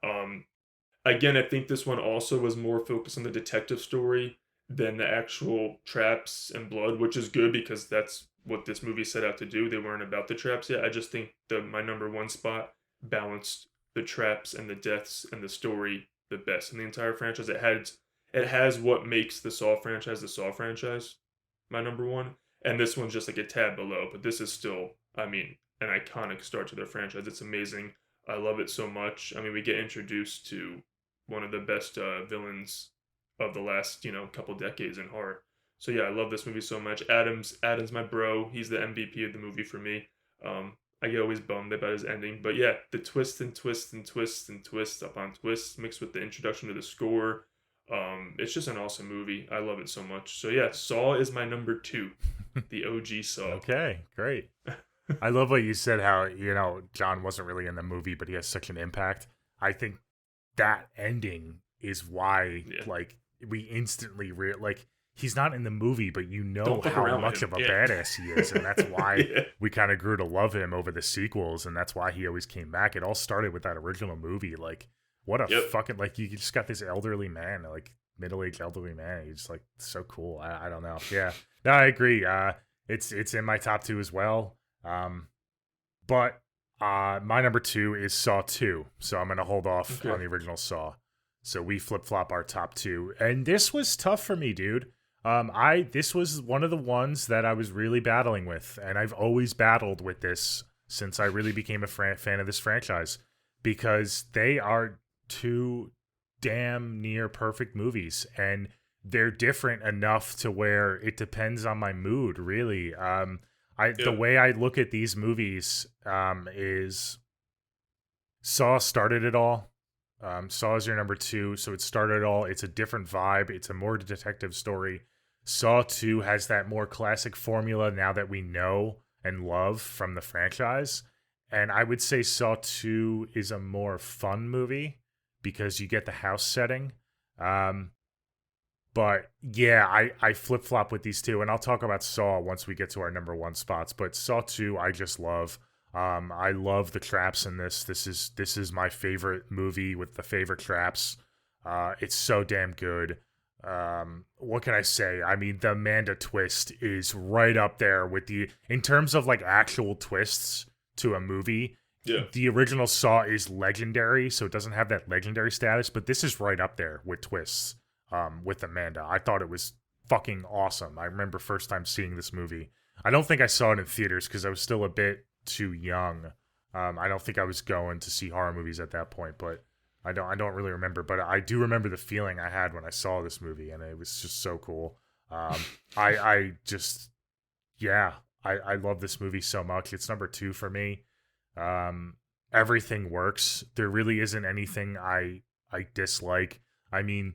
Again, I think this one also was more focused on the detective story than the actual traps and blood, which is good because that's what this movie set out to do. They weren't about the traps yet. I just think my number 1 spot balanced the traps and the deaths and the story the best in the entire franchise. It has what makes the Saw franchise, my number 1. And this one's just like a tad below, but this is still, I mean, an iconic start to their franchise. It's amazing. I love it so much. I mean, we get introduced to one of the best villains of the last, couple decades in horror. So yeah, I love this movie so much. Adam's my bro. He's the MVP of the movie for me. I get always bummed about his ending, but yeah, the twist and twist and twist and twist upon twist mixed with the introduction to the score. It's just an awesome movie. I love it so much. So yeah, Saw is my number 2, the OG Saw. Okay, great. I love what you said, how, John wasn't really in the movie, but he has such an impact. I think that ending is why like we instantly like he's not in the movie, but you know how much of a badass he is, and that's why we kind of grew to love him over the sequels, and that's why he always came back. It all started with that original movie. Like, what a fucking like you just got this elderly man, like middle-aged elderly man. He's just like so cool. I don't know. Yeah, no, I agree. It's in my top 2 as well. But my number 2 is Saw 2, so I'm gonna hold off on the original Saw. So we flip-flop our top 2, and this was tough for me, dude. This was one of the ones that I was really battling with, and I've always battled with this since I really became a fan of this franchise, because they are 2 damn near perfect movies, and they're different enough to where it depends on my mood, really. The way I look at these movies is Saw started it all. Saw is your number 2, so it started it all. It's a different vibe. It's a more detective story. Saw 2 has that more classic formula now that we know and love from the franchise. And I would say Saw 2 is a more fun movie because you get the house setting. But yeah, I flip-flop with these 2, and I'll talk about Saw once we get to our number 1 spots. But Saw 2 I just love. I love the traps in this. This is my favorite movie with the favorite traps. It's so damn good. What can I say? I mean, the Amanda twist is right up there with in terms of like actual twists to a movie. Yeah. The original Saw is legendary, so it doesn't have that legendary status, but this is right up there with twists. With Amanda, I thought it was fucking awesome. I remember first time seeing this movie. I don't think I saw it in theaters because I was still a bit too young. I don't think I was going to see horror movies at that point, but I don't really remember. But I do remember the feeling I had when I saw this movie, and it was just so cool. I love this movie so much. It's number 2 for me. Everything works. There really isn't anything I dislike. I mean,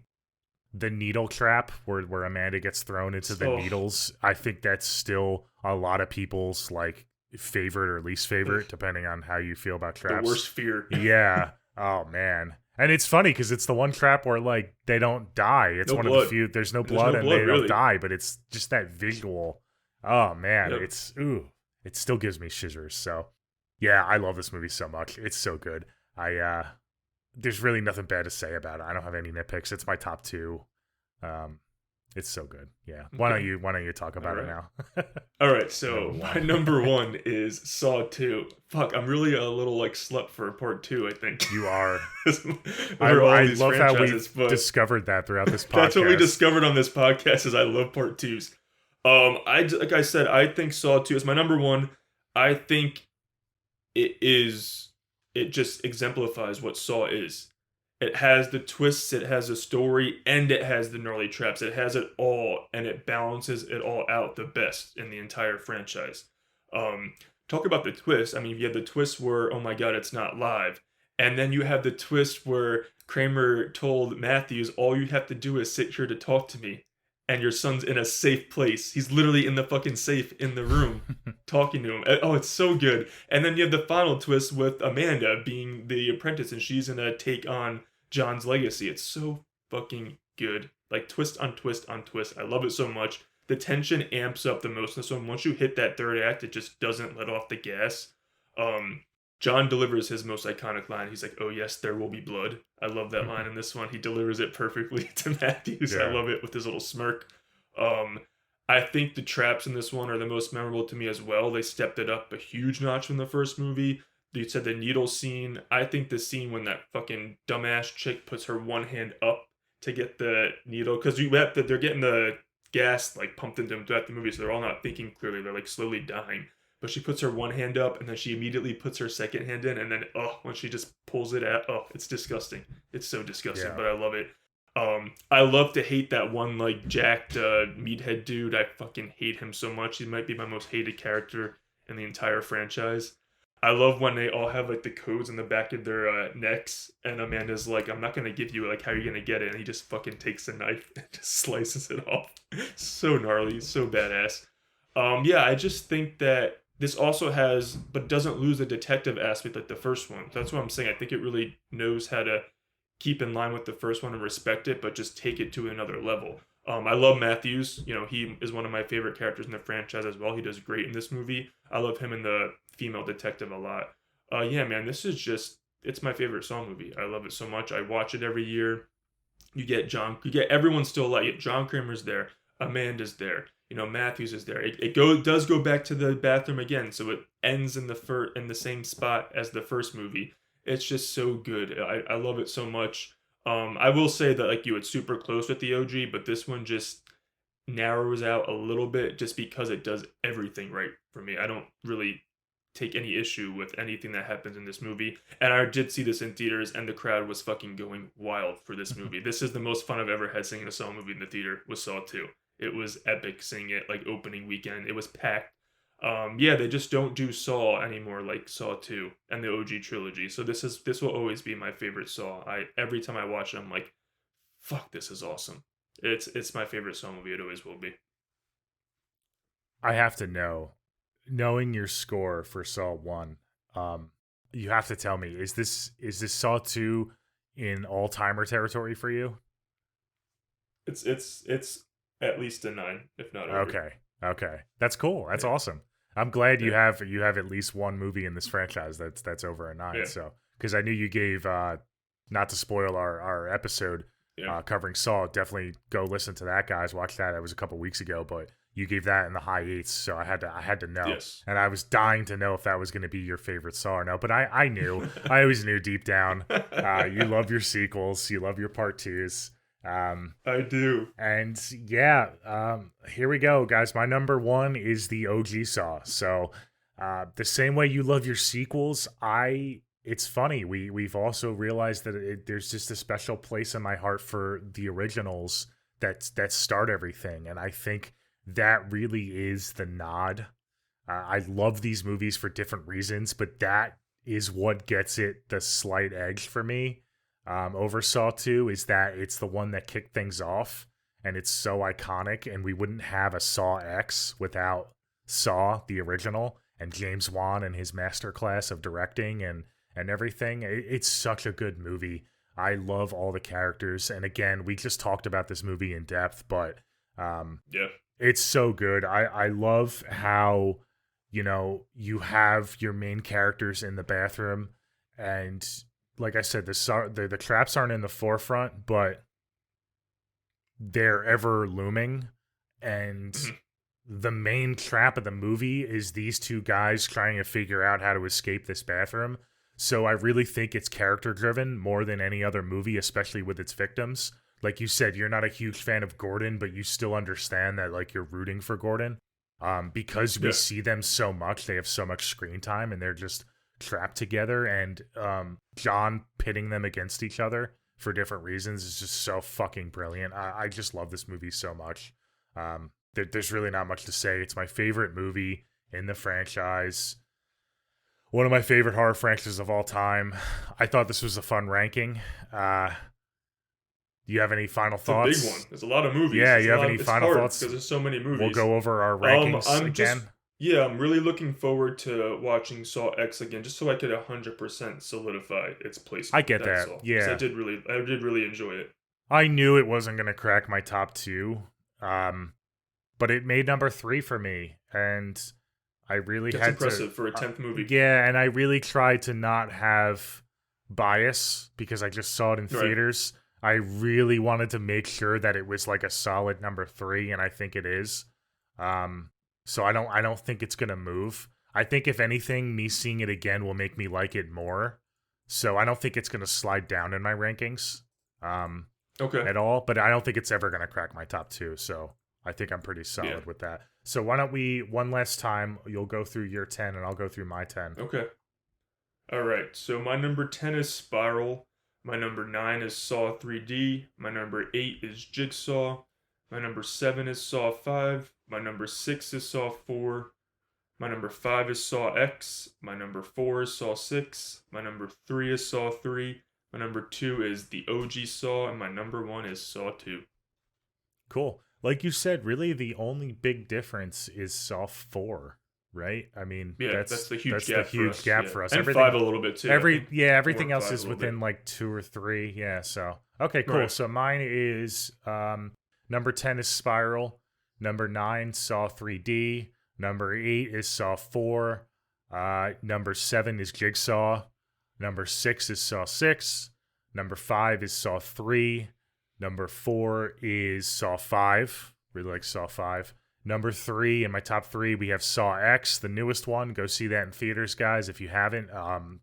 the needle trap where Amanda gets thrown into the needles, I think that's still a lot of people's like favorite or least favorite, depending on how you feel about traps. The worst fear. Yeah. Oh man. And it's funny because it's the one trap where like they don't die. It's one of the few. There's no blood and they don't die, but it's just that visual. Oh man, it still gives me shivers. So yeah, I love this movie so much. It's so good. There's really nothing bad to say about it. I don't have any nitpicks. It's my top 2. It's so good. Yeah. Why don't you talk about it now? All right. So my number 1 is Saw 2. Fuck, I'm really a little like slut for part 2, I think. You are. I love how we discovered that throughout this podcast. That's what we discovered on this podcast is I love part 2s. Like I said, I think Saw 2 is my number 1. I think it just exemplifies what Saw is. It has the twists, it has a story, and it has the gnarly traps. It has it all, and it balances it all out the best in the entire franchise. Talk about the twist. I mean, you have the twist where, oh my god, it's not live. And then you have the twist where Kramer told Matthews, all you have to do is sit here to talk to me. And your son's in a safe place. He's literally in the fucking safe in the room talking to him. Oh, it's so good. And then you have the final twist with Amanda being the apprentice, and she's gonna take on John's legacy. It's so fucking good. Like twist on twist on twist. I love it so much. The tension amps up the most in this one. Once you hit that third act, it just doesn't let off the gas. John delivers his most iconic line. He's like, oh yes, there will be blood. I love that line in this one. He delivers it perfectly to Matthews. Yeah. I love it with his little smirk. I think the traps in this one are the most memorable to me as well. They stepped it up a huge notch from the first movie. You said the needle scene. I think the scene when that fucking dumbass chick puts her one hand up to get the needle, because they're getting the gas like pumped into them throughout the movie, so they're all not thinking clearly. They're like slowly dying. But she puts her one hand up, and then she immediately puts her second hand in, and then, when she just pulls it out, it's disgusting. It's so disgusting, but I love it. I love to hate that one, like, jacked meathead dude. I fucking hate him so much. He might be my most hated character in the entire franchise. I love when they all have, like, the codes in the back of their necks, and Amanda's like, I'm not gonna give you, like, how are you gonna get it? And he just fucking takes a knife and just slices it off. So gnarly, so badass. I just think that this also has, but doesn't lose the detective aspect like the first one. That's what I'm saying. I think it really knows how to keep in line with the first one and respect it, but just take it to another level. I love Matthews. You know, he is one of my favorite characters in the franchise as well. He does great in this movie. I love him and the female detective a lot. Yeah, man, this is just it's my favorite Saw movie. I love it so much. I watch it every year. You get everyone still like it. John Kramer's there, Amanda's there, you know, Matthews is there. Does go back to the bathroom again, so it ends in the same spot as the first movie. It's just so good. I love it so much. I will say that like you, it's super close with the OG, but this one just narrows out a little bit just because it does everything right for me. I don't really take any issue with anything that happens in this movie. And I did see this in theaters, and the crowd was fucking going wild for this movie. This is the most fun I've ever had seeing a Saw movie in the theater. Was Saw 2. It was epic seeing it like opening weekend. It was packed. Yeah, they just don't do Saw anymore like Saw 2 and the OG trilogy. So this will always be my favorite Saw. I every time I watch it, I'm like, fuck, this is awesome. It's my favorite Saw movie. It always will be. I have to know, knowing your score for Saw 1, you have to tell me, is this Saw 2 in all-timer territory for you? It's at least a 9, if not over. Okay. That's cool. That's awesome. I'm glad you have at least one movie in this franchise that's over a 9. Yeah. So, because I knew you gave not to spoil our episode covering Saw, definitely go listen to that, guys. Watch that. It was a couple weeks ago, but you gave that in the high 8s, so I had to know. Yes. And I was dying to know if that was going to be your favorite Saw or no, but I knew. I always knew deep down. You love your sequels. You love your part 2s. I do. And yeah, here we go, guys. My number 1 is the OG Saw. So the same way you love your sequels, it's funny. We've also realized that there's just a special place in my heart for the originals that start everything, and I think that really is the nod. I love these movies for different reasons, but that is what gets it the slight edge for me over Saw 2, is that it's the one that kicked things off, and it's so iconic, and we wouldn't have a Saw X without Saw, the original, and James Wan and his masterclass of directing and everything. It's such a good movie. I love all the characters, and again, we just talked about this movie in depth, but yeah, it's so good. I love how, you have your main characters in the bathroom, and like I said, the traps aren't in the forefront, but they're ever looming, and the main trap of the movie is these two guys trying to figure out how to escape this bathroom. So I really think it's character driven more than any other movie, especially with its victims. Like you said, you're not a huge fan of Gordon, but you still understand that like you're rooting for Gordon. Because we see them so much, they have so much screen time, and they're just trapped together, and John pitting them against each other for different reasons is just so fucking brilliant. I just love this movie so much. There's really not much to say. It's my favorite movie in the franchise. One of my favorite horror franchises of all time. I thought this was a fun ranking. Do you have any final thoughts? It's a big one. There's a lot of movies. Yeah, you have any final thoughts? Because there's so many movies. We'll go over our rankings again. I'm really looking forward to watching Saw X again, just so I could 100% solidify its place. I get that. Yeah, I did really enjoy it. I knew it wasn't going to crack my top 2, but it made number 3 for me, and I really That's had impressive for a 10th movie. Yeah, and I really tried to not have bias because I just saw it in theaters. I really wanted to make sure that it was like a solid number 3, and I think it is. So I don't think it's gonna move. I think if anything, me seeing it again will make me like it more. So I don't think it's gonna slide down in my rankings. At all. But I don't think it's ever gonna crack my top 2. So I think I'm pretty solid with that. So why don't we one last time? You'll go through your 10, and I'll go through my 10. Okay. All right. So my number 10 is Spiral. My number 9 is Saw 3D. My number 8 is Jigsaw. My number 7 is Saw 5. My number 6 is Saw 4. My number 5 is Saw X. My number 4 is Saw 6. My number 3 is Saw 3. My number 2 is the OG Saw. And my number 1 is Saw 2. Cool. Like you said, really the only big difference is Saw 4. right? I mean, Yeah, that's the huge the gap for huge us. gap Yeah. for us. And 5 a little bit too. I think 4 everything and else 5 a is little within bit. like 2 or 3. Yeah, so okay, cool. Right. So mine is number 10 is Spiral, number 9 Saw 3D, number 8 is Saw 4, number 7 is Jigsaw, number 6 is Saw 6, number 5 is Saw 3, number 4 is Saw 5. Really like Saw 5. Number 3 in my top 3, we have Saw X, the newest one. Go see that in theaters, guys. If you haven't,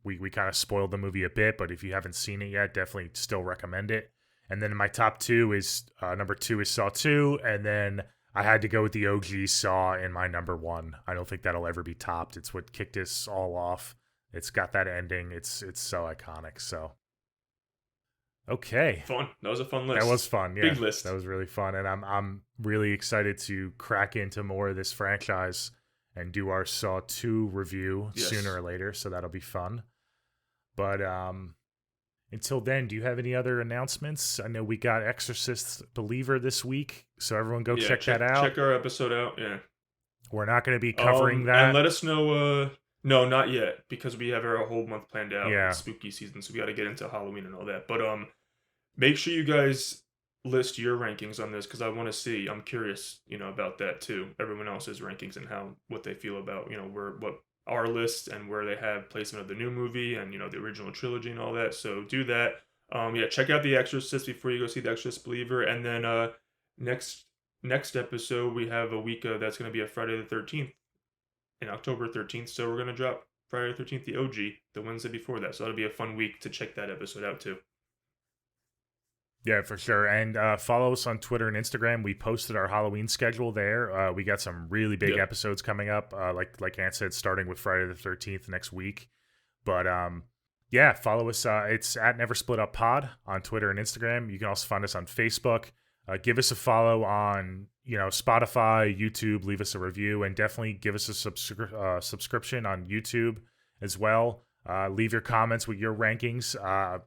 we kind of spoiled the movie a bit, but if you haven't seen it yet, definitely still recommend it. And then in my top 2 is number 2 is Saw 2, and then I had to go with the OG Saw in my number 1. I don't think that'll ever be topped. It's what kicked us all off. It's got that ending. It's so iconic. So okay. Fun. That was a fun list. That was fun. Yeah. Big list. That was really fun. And I'm really excited to crack into more of this franchise and do our Saw 2 review sooner or later. So that'll be fun. But until then, do you have any other announcements? I know we got Exorcist Believer this week. So everyone go check that out. Check our episode out. Yeah. We're not going to be covering that. And let us know. No, not yet, because we have our whole month planned out. Yeah. It's spooky season, so we got to get into Halloween and all that. But make sure you guys list your rankings on this, because I want to see. I'm curious, about that too. Everyone else's rankings and what they feel about, what our list and where they have placement of the new movie and the original trilogy and all that. So do that. Check out The Exorcist before you go see The Exorcist Believer, and then next episode we have a week that's going to be a Friday the 13th. In October 13th, so we're going to drop Friday the 13th, the OG, the Wednesday before that. So that'll be a fun week to check that episode out too. Yeah, for sure. And follow us on Twitter and Instagram. We posted our Halloween schedule there. We got some really big episodes coming up, like Ant said, starting with Friday the 13th next week. But follow us. It's at neversplituppod on Twitter and Instagram. You can also find us on Facebook. Give us a follow on Spotify, YouTube. Leave us a review, and definitely give us a subscription on YouTube as well. Leave your comments with your rankings.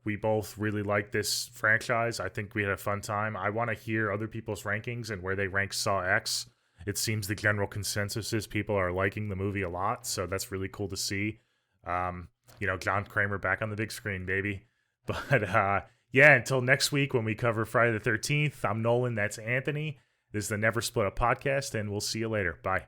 We both really like this franchise. I think we had a fun time. I want to hear other people's rankings and where they rank Saw X. It seems the general consensus is people are liking the movie a lot, so that's really cool to see. John Kramer back on the big screen, baby. But until next week when we cover Friday the 13th, I'm Nolan, that's Anthony. This is the Never Split Up podcast, and we'll see you later. Bye.